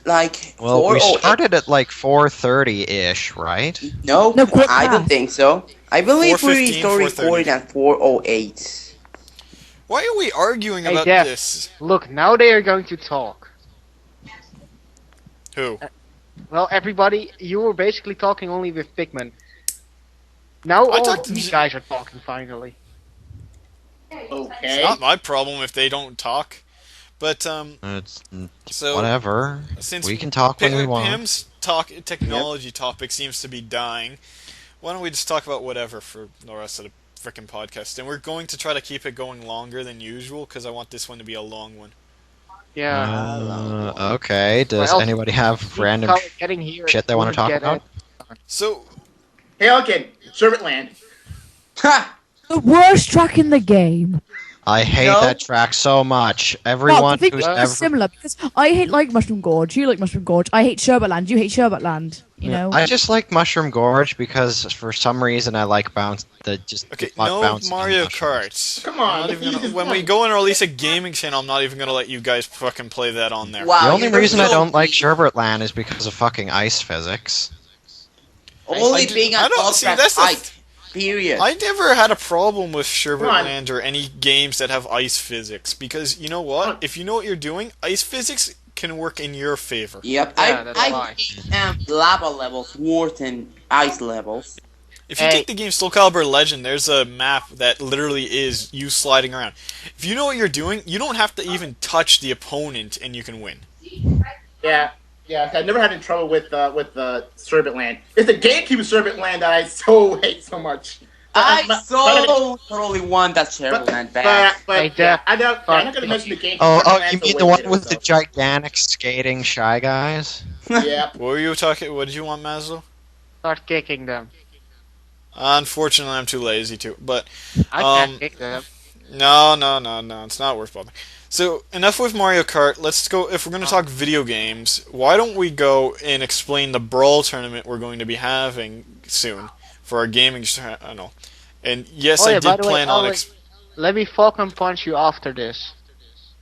Like Well, we 408. started at like 4:30-ish, right? No, No, quick I don't math. think so. I believe we 4:15, started recording at 408. Why are we arguing Hey, about Death. this? Look, now they are going to talk. Who? Well, everybody, you were basically talking only with Pikmin. Now I all talked to these J- guys are talking finally. It's Okay. not my problem if they don't talk. But It's so whatever. since We can talk when we want. Pam's technology topic seems to be dying, why don't we just talk about whatever for the rest of the frickin' podcast? And we're going to try to keep it going longer than usual because I want this one to be a long one. Yeah. Okay. Does Well, anybody have random getting here shit they want to talk get about? it. So Hey, again, Sherbetland. Ha! The worst track in the game. I hate No. that track so much. Well, Everyone I think who's it's ever similar because I hate like Mushroom Gorge. You like Mushroom Gorge. I hate Sherbetland. You hate Sherbetland. You know. I just like Mushroom Gorge because for some reason I like okay, like no bouncing on Mario mushrooms. Kart. Come on, I'm not the even gonna, easiest when we one. go and release a gaming channel, I'm not even gonna let you guys fucking play that on there. Wow. The only you're reason I so don't like mean. Sherbetland is because of fucking ice physics. Only being I an don't see ultra that's the height. Period. I never had a problem with Come Sherbetland or any games that have ice physics because you know what? If you know what you're doing, ice physics can work in your favor. Yep. Yeah, that's I why. hate lava levels worse than ice levels. If you Hey. take the game Soul Calibur Legend, there's a map that literally is you sliding around. If you know what you're doing, you don't have to even touch the opponent and you can win. Yeah. Yeah, I never had any trouble with Sherbetland. It's the GameCube Sherbetland that I so hate so much. I But- so totally want that Sherbetland back. Hey, yeah, Jeff, I'm not fuck. going to mention the GameCube. Oh, Sherbetland you till mean way the one later, with so. the gigantic skating shy guys? Yeah. What were you talking? What did you want, Maslow? start kicking them. Unfortunately, I'm too lazy to. But I Um, can't kick them. no, it's not worth bothering. So enough with Mario Kart. Let's go. If we're going to talk video games, why don't we go and explain the Brawl tournament we're going to be having soon for our gaming channel? And yes, Oh, I yeah, by did the way, plan on. Alex- Let me Falcon punch you after this.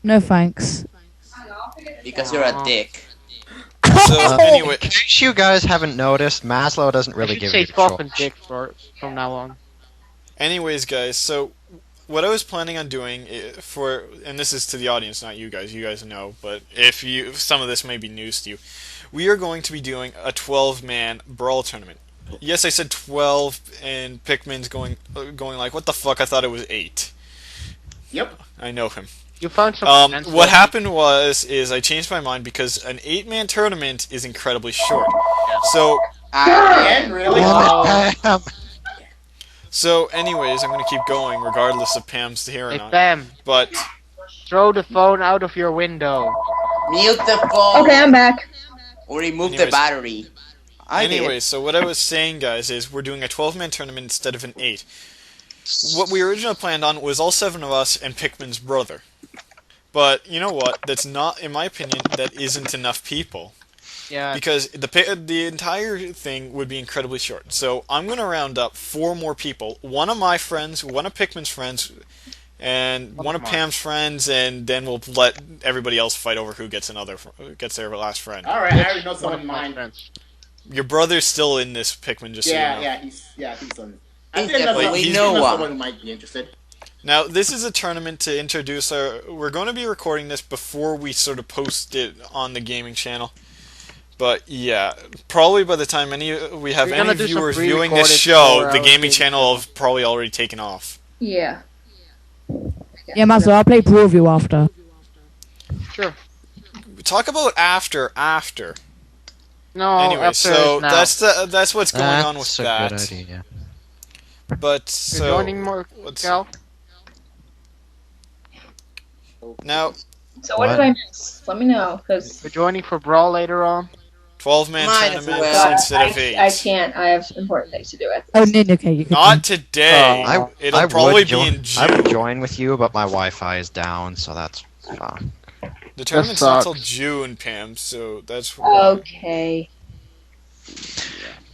No thanks. Because you're a dick. So anyway, In case you guys haven't noticed, Maslow doesn't really I should give say you the Falcon choice. dick from now on. anyways, guys. So what I was planning on doing for, and this is to the audience, not you guys know, but if some of this may be news to you, we are going to be doing a 12-man Brawl tournament. Yes, I said 12, and Pikmin's going like, what the fuck? I thought it was 8. Yep. I know him. You found some friends What that- happened is I changed my mind because an 8-man tournament is incredibly short. So And really? Damn it, Pam. so anyways, I'm gonna keep going regardless of Pam's here or Hey, not. Pam, But throw the phone out of your window. Mute the phone. Okay, I'm back. Or remove the Anyways. battery. I did. anyways, so what I was saying, guys, is we're doing a 12-man tournament instead of an 8. What we originally planned on was all 7 of us and Pikmin's brother. But you know what? That's not, in my opinion, that isn't enough people. Yeah. Because the entire thing would be incredibly short. So I'm going to round up 4 more people. One of my friends, one of Pikmin's friends, and one of mine. Pam's friends, and then we'll let everybody else fight over who gets their last friend. All right, I already know One someone of in my mind. friends. Your brother's still in this, Pikmin, just so you know. He's on. I He's think I know definitely someone- no I know one. someone who might be interested. Now, this is a tournament to introduce our... We're going to be recording this before we sort of post it on the gaming channel. But, yeah, probably by the time we have We're any gonna do some viewers viewing pre-recorded this show, for the our gaming gaming channel channel. have probably already taken off. Yeah. Yeah, Maslow, I'll play pro with you after. Sure. Talk about after. No, Anyway, after so now. that's what's going on with That's a that. good idea. But You're so joining more, let's- Cal? now So what did I miss? Let me know, because You're joining for Brawl later on? 12-man Might as tournaments well. instead of 8. I can't. I have important things to do. Oh, Nin, okay, you can. Not today. It'll I probably would be join. in I would June. join with you, but my Wi-Fi is down, so that's fine. The tournament's not till sucks. June, Pam. So that's Okay.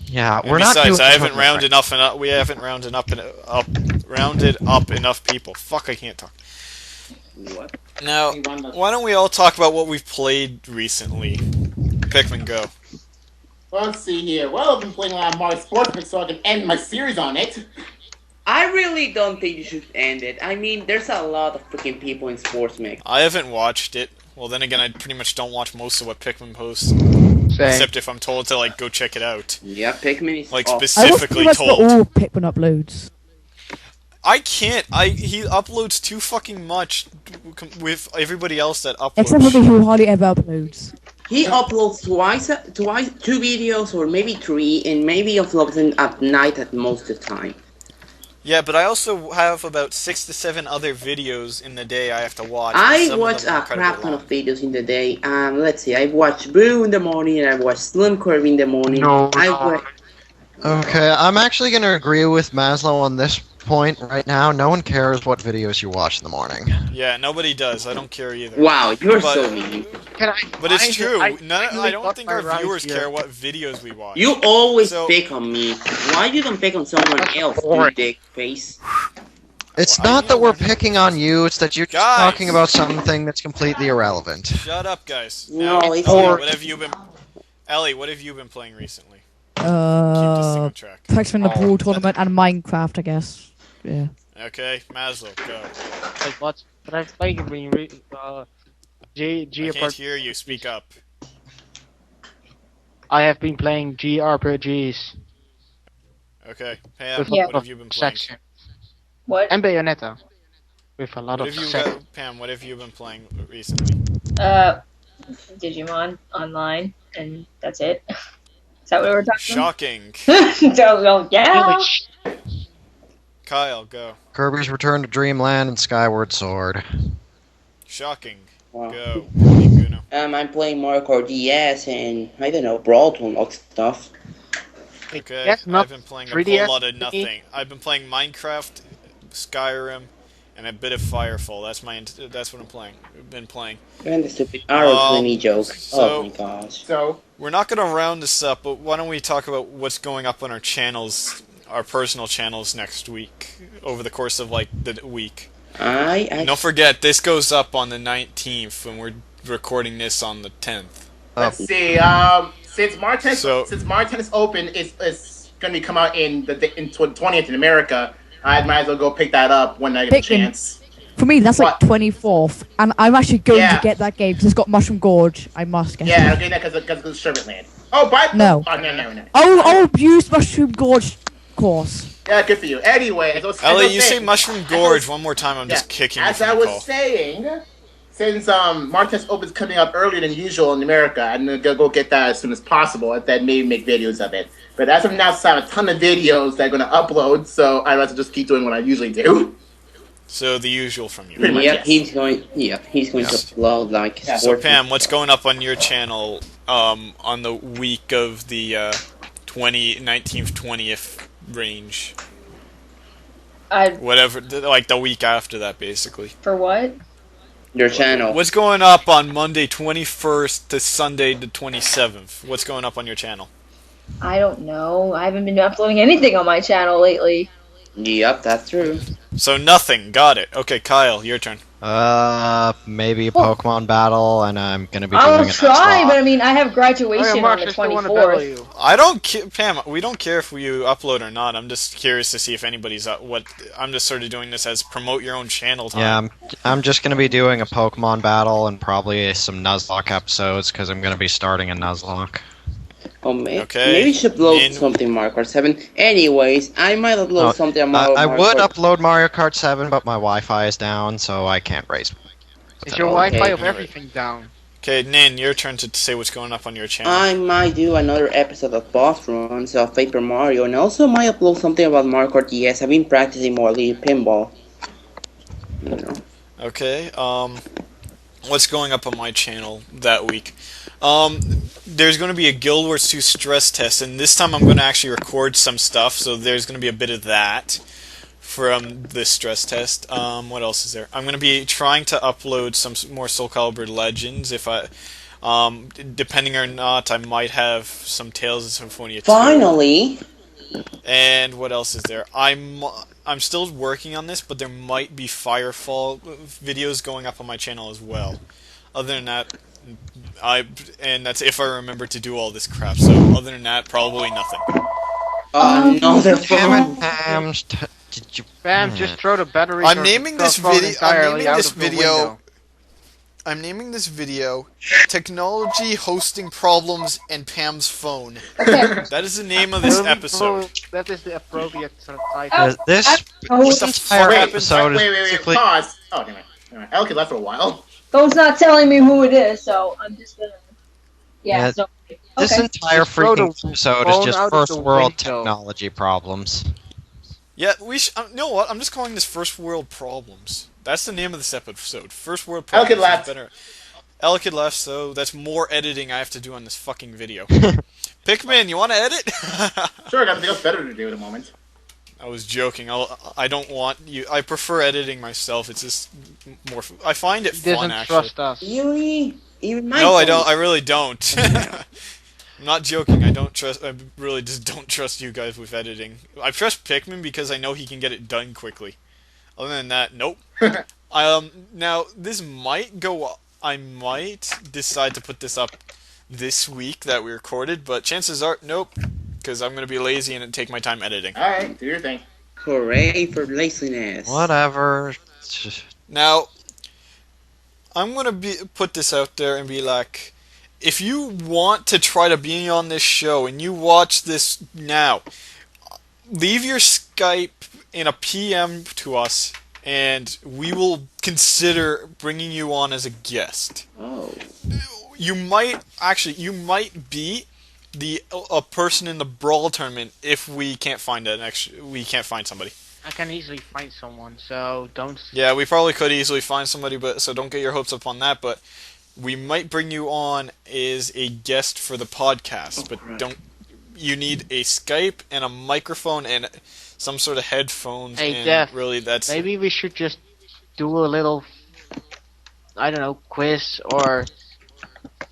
Yeah, And we're not besides, doing. I haven't rounded enough. We haven't rounded rounded up enough people. Fuck, I can't talk. What? Now, why don't we all talk about what we've played recently? Pikmin, go. Well, let's see here. Well, I've been playing a lot of Mario Sports, so I can end my series on it. I really don't think you should end it. I mean, there's a lot of freaking people in Sports Mix. I haven't watched it. Well, then again, I pretty much don't watch most of what Pikmin posts, Same. except if I'm told to like go check it out. Yeah, Pikmin is Like awesome. I watch specifically pretty much told. all Pikmin uploads. I can't. He uploads too fucking much with everybody else that uploads. Except for me, who hardly ever uploads. He uploads twice, 2 videos, or maybe 3, and maybe uploads them at night at most of the time. Yeah, but I also have about 6 to 7 other videos in the day I have to watch. and I some of watch them are a incredibly crap ton long. of videos in the day. Let's see, I watch Boo in the morning, and I watch Slim Curve in the morning. No, I no. wa- Okay, I'm actually going to agree with Maslow on this point right now. No one cares what videos you watch in the morning. Yeah, nobody does. I don't care either. Wow, you're But- so mean. Can I? But it's I- true. I I don't got think my our right viewers here. care what videos we watch. You always So- pick on me. Why you don't pick on someone else, you boring. dick face? It's Well, I not that mean- we're picking on you, it's that you're just Guys. talking about something that's completely irrelevant. Shut up, guys. No, Now, it's Ellie, not. what have you been? Ellie, what have you been playing recently? Keep this thing on track. Pikmin the Pool Tournament and Minecraft, I guess. Yeah. Okay, Maslow, go. Like what? But I've played I can't hear you. Speak up. I have been playing GRPGs Okay, Pam, with Yeah. a what lot have of you been playing? section What? and Bayonetta with a lot What of have you sex. Pam, what have you been playing recently? Digimon online, and that's it. Is that what we're talking Shocking. about? So, well, yeah. Really sh- Kyle, go. Kirby's Return to Dreamland and Skyward Sword. Shocking. Wow. Go. Nikuno. I'm playing Mario Kart DS and, I don't know, Brawl to unlock stuff. Okay, Yes, not I've been playing a 3DS whole lot of thingy. nothing. I've been playing Minecraft, Skyrim, and a bit of Firefall. That's what I'm playing. Been playing. And the stupid Arrow 20 joke. so- Oh my gosh. So, We're not gonna round this up, but why don't we talk about what's going up on our channels, our personal channels next week, over the course of like the week. I Don't forget, this goes up on the 19th, and we're recording this on the 10th. let's see. Since March 10th is open, it's going to come out in 20th in America. I might as well go pick that up when I get a Pikmin. chance. For me, that's like What? 24th, and I'm actually going Yeah. to get that game because it's got Mushroom Gorge. I must get Yeah, it. I'm getting that because of Sherbet Land. Oh, but No. Oh, no. I'll use Mushroom Gorge course. Yeah, good for you. Anyway, as I was Ellie, you say saying- Mushroom Gorge one more time, I'm just kicking you As from I the was call. saying, since March 10th Open's coming out earlier than usual in America, I'm going to go get that as soon as possible, and then maybe make videos of it. But as of now, I have a ton of videos that I'm going to upload, so I'd rather just keep doing what I usually do. So the usual from you. Pretty much, Yep, yes. he's going to upload like Yeah. So sports- Pam, what's going up on your channel on the week of the 19th, 20th range? Whatever, like the week after that, basically. For what? your channel. What's going up on Monday 21st to Sunday the 27th? What's going up on your channel? I don't know. I haven't been uploading anything on my channel lately. Yep, that's true. So nothing. Got it. Okay, Kyle, your turn. Maybe a Pokemon battle, and I'm gonna be I'll doing it. try, but I mean, I have graduation Oh, yeah, on Mark, the I still want to battle 24th. you. I don't care, Pam. We don't care if you upload or not. I'm just curious to see if anybody's what. I'm just sort of doing this as promote your own channel time. Yeah, I'm just gonna be doing a Pokemon battle and probably some Nuzlocke episodes because I'm gonna be starting a Nuzlocke. Oh, maybe Okay. you should upload Min- something Mario Kart 7. Anyways, I might upload No, something about I Mario would Kart. upload Mario Kart 7, but my Wi-Fi is down, so I can't race. Is your Okay. Wi-Fi of everything down? Okay, Nin, your turn to say what's going up on your channel. I might do another episode of boss runs of Paper Mario, and also might upload something about Mario Kart DS. I've been practicing more pinball. You know. Okay. what's going up on my channel that week. There's going to be a Guild Wars 2 stress test, and this time I'm going to actually record some stuff, so there's going to be a bit of that from this stress test. What else is there? I'm going to be trying to upload some more Soul Calibur Legends. If I, depending or not, I might have some Tales of Symphonia 2. Finally! And what else is there? I'm still working on this, but there might be Firefall videos going up on my channel as well. Other than that, and that's if I remember to do all this crap. So other than that, probably nothing. Another Damn phone. it, did you? Bam, just throw the battery. I'm naming this video. Entirely I'm naming this video Technology, Hosting Problems, and Pam's Phone. Okay. That is the name of this episode. That is the appropriate title. This What the entire fuck happened? episode is Wait, basically. pause. Oh, damn it. Elk left for a while. Go's not telling me who it is, so I'm just gonna. Yeah. Yeah, So. This Okay. entire Just throw the freaking episode phone is just out of first the world window. technology problems. Yeah, you know what? I'm just calling this First World Problems. That's the name of this episode. First World Problems. Elkid left. Better. Elkid left, so that's more editing I have to do on this fucking video. Pikmin, you want to edit? Sure, I got nothing else better to do at the moment. I was joking. I don't want you. I prefer editing myself. It's just more. I find it He fun doesn't actually. trust us. Really? Even my No, I phone. don't. I really don't. I'm not joking. I don't trust. I really just don't trust you guys with editing. I trust Pikmin because I know he can get it done quickly. Other than that, nope. Now this might go. I might decide to put this up this week that we recorded, but chances are, nope, because I'm gonna be lazy and take my time editing. Alright, do your thing. Hooray for laziness. Whatever. Now, I'm gonna put this out there and be like, if you want to try to be on this show and you watch this now, leave your Skype in a PM to us, and we will consider bringing you on as a guest. Oh. You might be a person in the Brawl tournament if we can't find somebody. I can easily find someone, so don't. Yeah, we probably could easily find somebody, but so don't get your hopes up on that. But we might bring you on as a guest for the podcast, but right. You need a Skype and a microphone and some sort of headphones. Hey, and Death, really, that's Maybe we should just do a little, I don't know, quiz or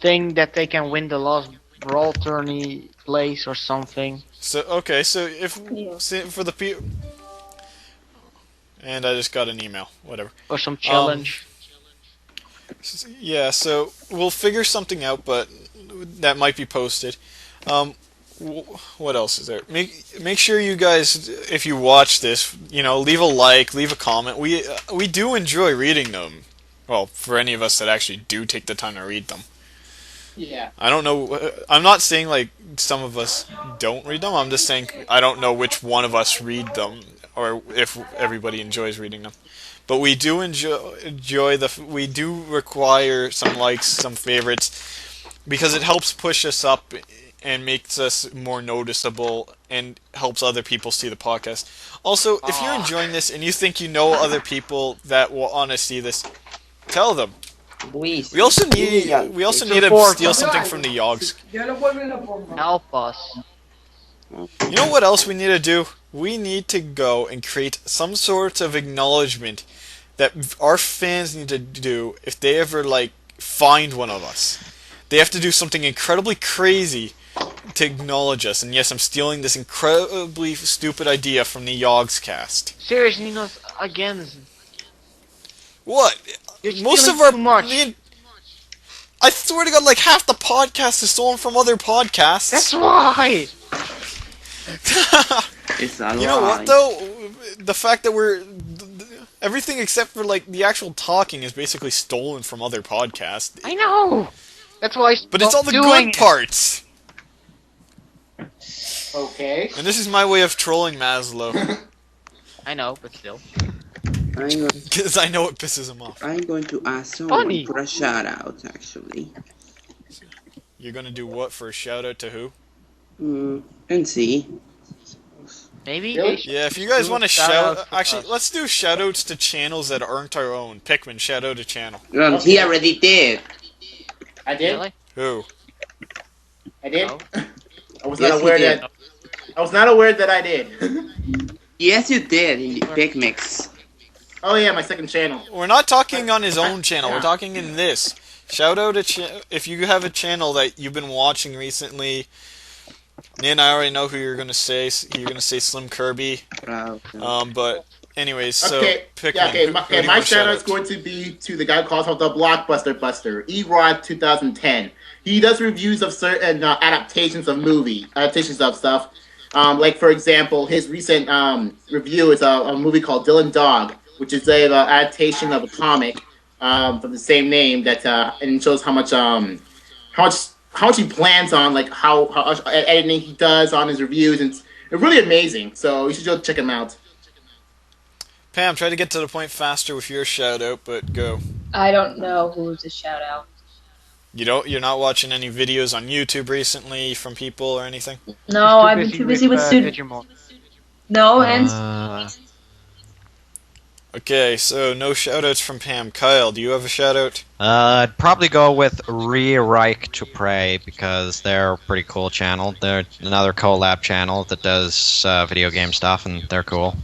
thing that they can win the last brawl tourney place or something. so okay. So if Yeah. for the people, and I just got an email. Whatever. Or some challenge. Yeah, so we'll figure something out, but that might be posted. What else is there? Make sure you guys, if you watch this, leave a like, leave a comment. We do enjoy reading them. Well, for any of us that actually do take the time to read them. Yeah. I don't know. I'm not saying like some of us don't read them. I'm just saying I don't know which one of us read them or if everybody enjoys reading them. But we do enjoy we do require some likes, some favorites, because it helps push us up and makes us more noticeable and helps other people see the podcast. Also, if you're enjoying this and you think you know other people that will want to see this, tell them. Luis. We also need to steal something from the Yogs. Help us. You know what else we need to do? We need to go and create some sort of acknowledgement that our fans need to do if they ever find one of us. They have to do something incredibly crazy to acknowledge us. And yes, I'm stealing this incredibly stupid idea from the Yogs cast. Seriously, not again. What? You're Most of stealing our too much. I swear to God, half the podcast is stolen from other podcasts. That's why. It's a You know what though? The fact that everything except for the actual talking is basically stolen from other podcasts. I know. That's why. But it's all the doing good it. parts. Okay. And this is my way of trolling Maslow. I know, but still. Because I know it pisses him off. I'm going to ask someone Funny. for a shout out, actually. You're gonna do what for a shout out to who? And see. Maybe. Really? they should Yeah, if you guys do want to shout-outs shout... for Actually, us. let's do shoutouts to channels that aren't our own. Pikmin, shout out a channel. He already did. I did. Really? Who? I did. No. I was Yes, not you aware did. that. I was not aware that I did. Yes, you did in the Big Mix. Oh yeah, my second channel. We're not talking on his own channel. We're talking in this. Shout out if you have a channel that you've been watching recently. And I already know who you're gonna say. You're gonna say Slim Kirby. But anyways, so Pikmin. Yeah, okay. who My, do you my wanna shout out is out? going to be to the guy who calls himself the Blockbuster Buster, Erod 2010. He does reviews of certain adaptations of stuff. Like for example, his recent review is a movie called Dylan Dog, which is a adaptation of a comic from the same name that and shows how much he plans on, like how much editing he does on his reviews, and it's really amazing. So you should go check him out. Pam, try to get to the point faster with your shout out, but go. I don't know who's a shout out. You're not watching any videos on YouTube recently from people or anything? No, I've been too busy with students. Digimon. No, and Okay, so no shoutouts from Pam. Kyle, do you have a shoutout? I'd probably go with Re-Reich to Pray because they're a pretty cool channel. They're another collab channel that does video game stuff, and they're cool.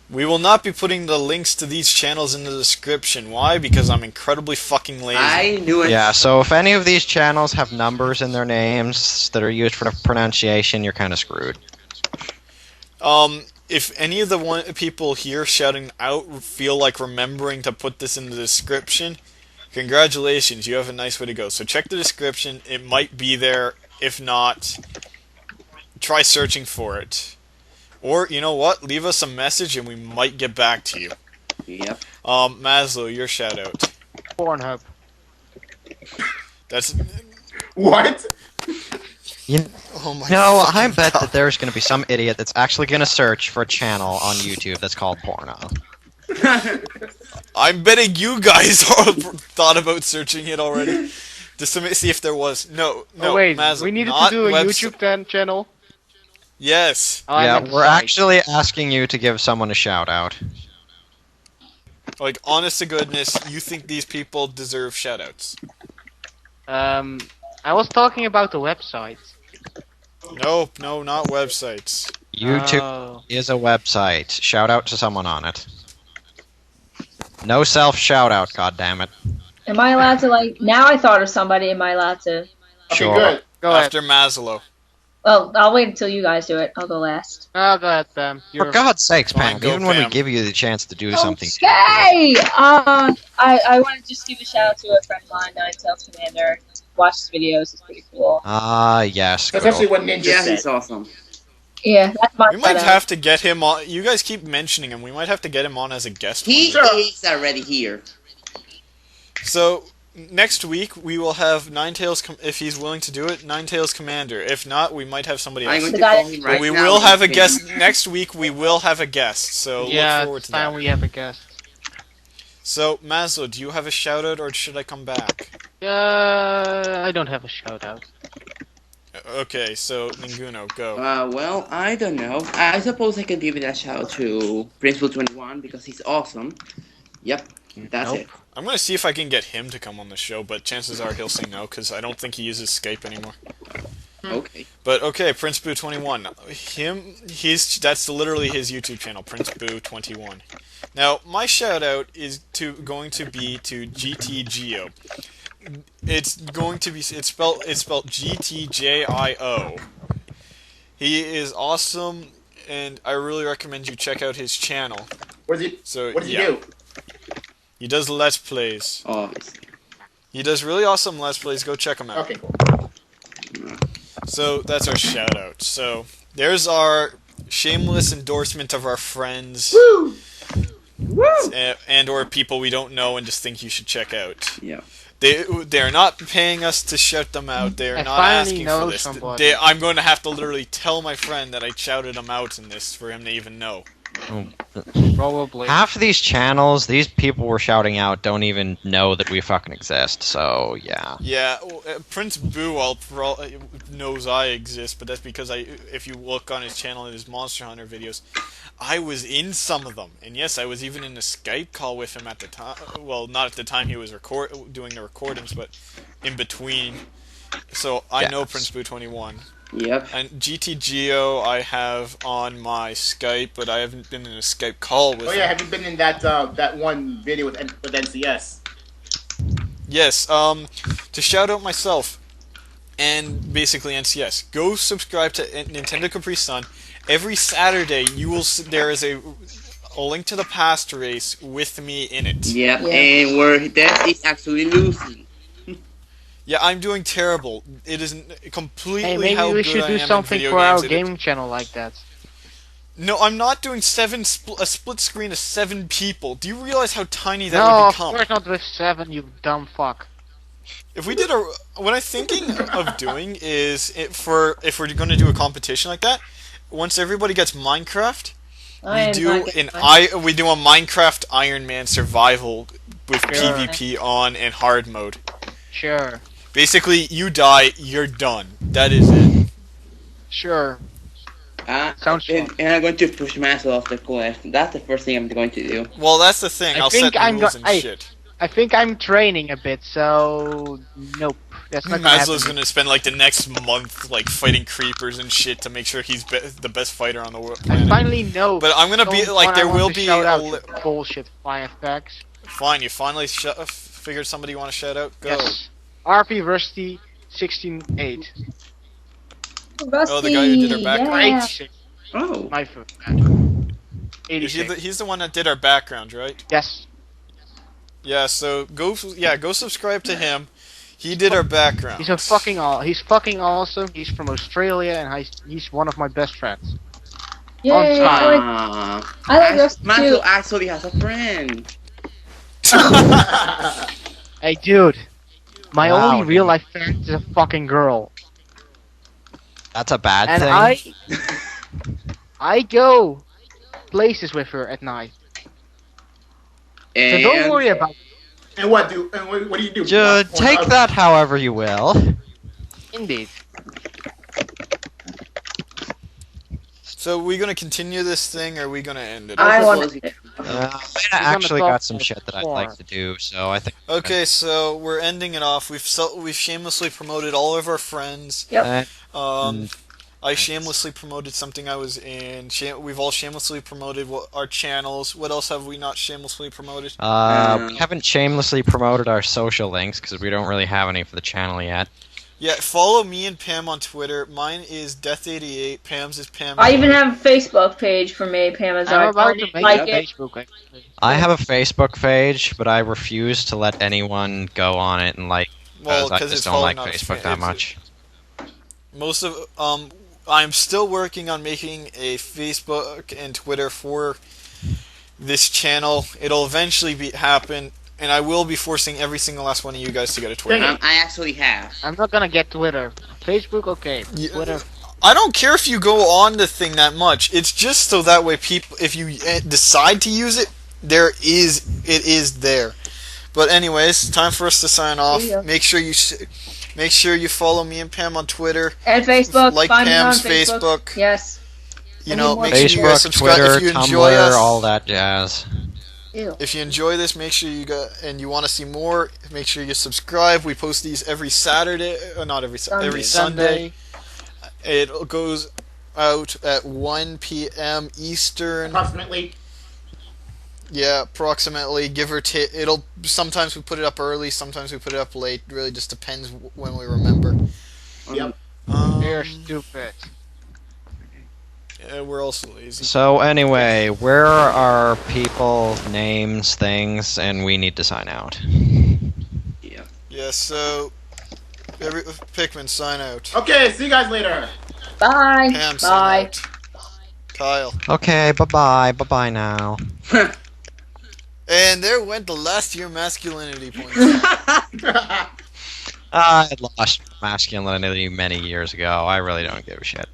We will not be putting the links to these channels in the description. Why? Because I'm incredibly fucking lazy. I knew it. Yeah, so if any of these channels have numbers in their names that are used for pronunciation, you're kind of screwed. If any of the people here shouting out feel like remembering to put this in the description, congratulations, you have a nice way to go. So check the description, it might be there. If not, try searching for it. Or, you know what, leave us a message and we might get back to you. Yep. Maslow, your shout out. Pornhub. That's... What? Oh my No, I fucking bet God. that there's going to be some idiot that's actually going to search for a channel on YouTube that's called porno. I'm betting you guys all thought about searching it already. Just to see if there was. No, Oh wait, Maslow, we needed to not do a webs- YouTube channel. Yes. Oh, I Yeah, meant the we're site. actually asking you to give someone a shout out. Like, honest to goodness, you think these people deserve shoutouts? I was talking about the website. Nope, no, not websites. YouTube Oh. is a website. Shout out to someone on it. No self shout out, goddammit. am I allowed to, like, now I thought of somebody, am I allowed to? Okay, Sure. good. Go ahead. After Maslow. Well, I'll wait until you guys do it. I'll go last. Oh, go ahead, Pam. For God's sakes, Fine, Pam, go, even when we Pam. give you the chance to do something. Okay! I want to just give a shout out to a friend of mine, Nine Tails Commander. Watch his videos, it's pretty cool. Ah, yes. That's good actually old- what Ninja Yeah, said. he's awesome. Yeah, that's my We might shout-out. have to get him on. You guys keep mentioning him. We might have to get him on as a guest. He one day. is already here. So, next week, we will have Ninetales, if he's willing to do it, Ninetales Commander. If not, we might have somebody I'm else. going The to guy- call him But right we now. will have a Okay. guest. Next week, we will have a guest. So, Yeah, look forward it's to time that. we have a guest. So, Maslow, do you have a shout out or should I come back? I don't have a shout out. Okay, so, Ninguno, go. Well, I don't know. I suppose I could give it a shout out to Principal 21 because he's awesome. Yep, that's Nope. it. I'm going to see if I can get him to come on the show, but chances are he'll say no because I don't think he uses Skype anymore. Okay. But okay, Prince Boo 21. That's literally his YouTube channel, Prince Boo 21. Now, my shout out is going to be to GTGio. It's spelled GTJIO. He is awesome, and I really recommend you check out his channel. What does he Yeah. do? He does Let's Plays. Obviously. He does really awesome Let's Plays. Go check him out. Okay, cool. So that's our shout out. So there's our shameless endorsement of our friends Woo! and or people we don't know and just think you should check out. Yeah. They're not paying us to shout them out. They're I not finally asking know for this. somebody. I'm going to have to literally tell my friend that I shouted him out in this for him to even know. Probably. Half of these channels, these people we're shouting out don't even know that we fucking exist. So yeah. Yeah, Prince Boo knows I exist, but that's because if you look on his channel and his Monster Hunter videos, I was in some of them, and yes, I was even in a Skype call with him at the time. Well, not at the time he was doing the recordings, but in between. So I know Prince Boo 21. Yep. And GTGeo I have on my Skype, but I haven't been in a Skype call with him. Oh yeah, have you been in that one video with NCS? Yes, to shout out myself, and basically NCS, go subscribe to Nintendo Capri Sun. Every Saturday, there is a link to the past race with me in it. Yep, and where Death is actually losing. Yeah, I'm doing terrible. It is completely Hey, maybe how we good should I do am in something video for our games. gaming channel like that. No, I'm not doing a split screen of 7 people. Do you realize how tiny that No, would of become? course not with 7, you dumb fuck. If we did what I'm thinking of doing is if we're going to do a competition like that, once everybody gets Minecraft, we do a Minecraft Iron Man survival with PvP on and hard mode. Sure. Basically, you die, you're done. That is it. Sure. Sounds fun. And I'm going to push myself off the cliff. That's the first thing I'm going to do. Well, that's the thing. I'll set the rules and shit. I think I'm training a bit, so nope. That's not gonna happen. Maslow's gonna spend like the next month like fighting creepers and shit to make sure he's the best fighter on the world. I finally know. But I'm gonna be like, there will be bullshit 5 packs. Fine, you finally figured somebody you want to shout out. Go. Yes. RP Rusty 16-8. Rusty, Oh, the guy who did our background. yeah. 86. Oh. My foot. 86. He's the one that did our background, right? Yes. Yeah. So go subscribe to him. He did our background. He's fucking awesome. He's from Australia and he's one of my best friends. Yay! I like Rusty too. Mantle actually has a friend. Hey, dude. My Wow, only real life friend is a fucking girl. That's a bad And thing. I go places with her at night. So don't worry about it. And what do you do? Take that however you will. Indeed. So we're gonna continue this thing, or are we gonna end it? I want to. I actually got some shit that I'd like to do, so I think. Okay, so we're ending it off. We've shamelessly promoted all of our friends. Yep. I shamelessly promoted something I was in. We've all shamelessly promoted our channels. What else have we not shamelessly promoted? We haven't shamelessly promoted our social links because we don't really have any for the channel yet. Yeah, follow me and Pam on Twitter. Mine is Death88. Pam's is Pam. I even have a Facebook page for me, Pam Azar. I'm about to make like a it. Facebook. I have a Facebook page, but I refuse to let anyone go on it and like. Well, I just don't like Facebook that much. I'm still working on making a Facebook and Twitter for this channel. It'll eventually happen, and I will be forcing every single last one of you guys to get a Twitter. I actually have. I'm not gonna get Twitter. Facebook, okay. Twitter. I don't care if you go on the thing that much. It's just so that way people, if you decide to use it, it is there. But anyways, time for us to sign off. Make sure you follow me and Pam on Twitter and Facebook. Like Find Pam's me on Facebook. Yes. You know, make sure you guys Facebook, subscribe Twitter, if you enjoy Tumblr, us. all that jazz. Ew. If you enjoy this, make sure you go and you want to see more. Make sure you subscribe. We post these every Saturday, not every every Sunday. It goes out at 1 p.m. Eastern. Approximately. Yeah, approximately, give or take. Sometimes we put it up early, sometimes we put it up late. It really just depends when we remember. Yep. You're stupid. Yeah, we're also lazy. So anyway, where are people, names, things, and we need to sign out? Yeah. Yeah, so Pikmin, sign out. Okay, see you guys later. Bye. Pam, sign Bye. out. Kyle. Okay, bye-bye now. And there went the last year masculinity points. I lost masculinity many years ago. I really don't give a shit.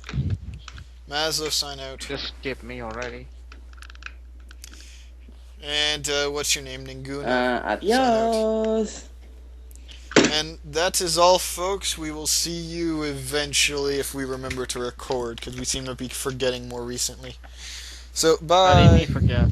Maslow, sign out. Just skip me already. And what's your name, Ninguna? Adios. And that is all, folks. We will see you eventually if we remember to record, because we seem to be forgetting more recently. So, How did bye. we forget?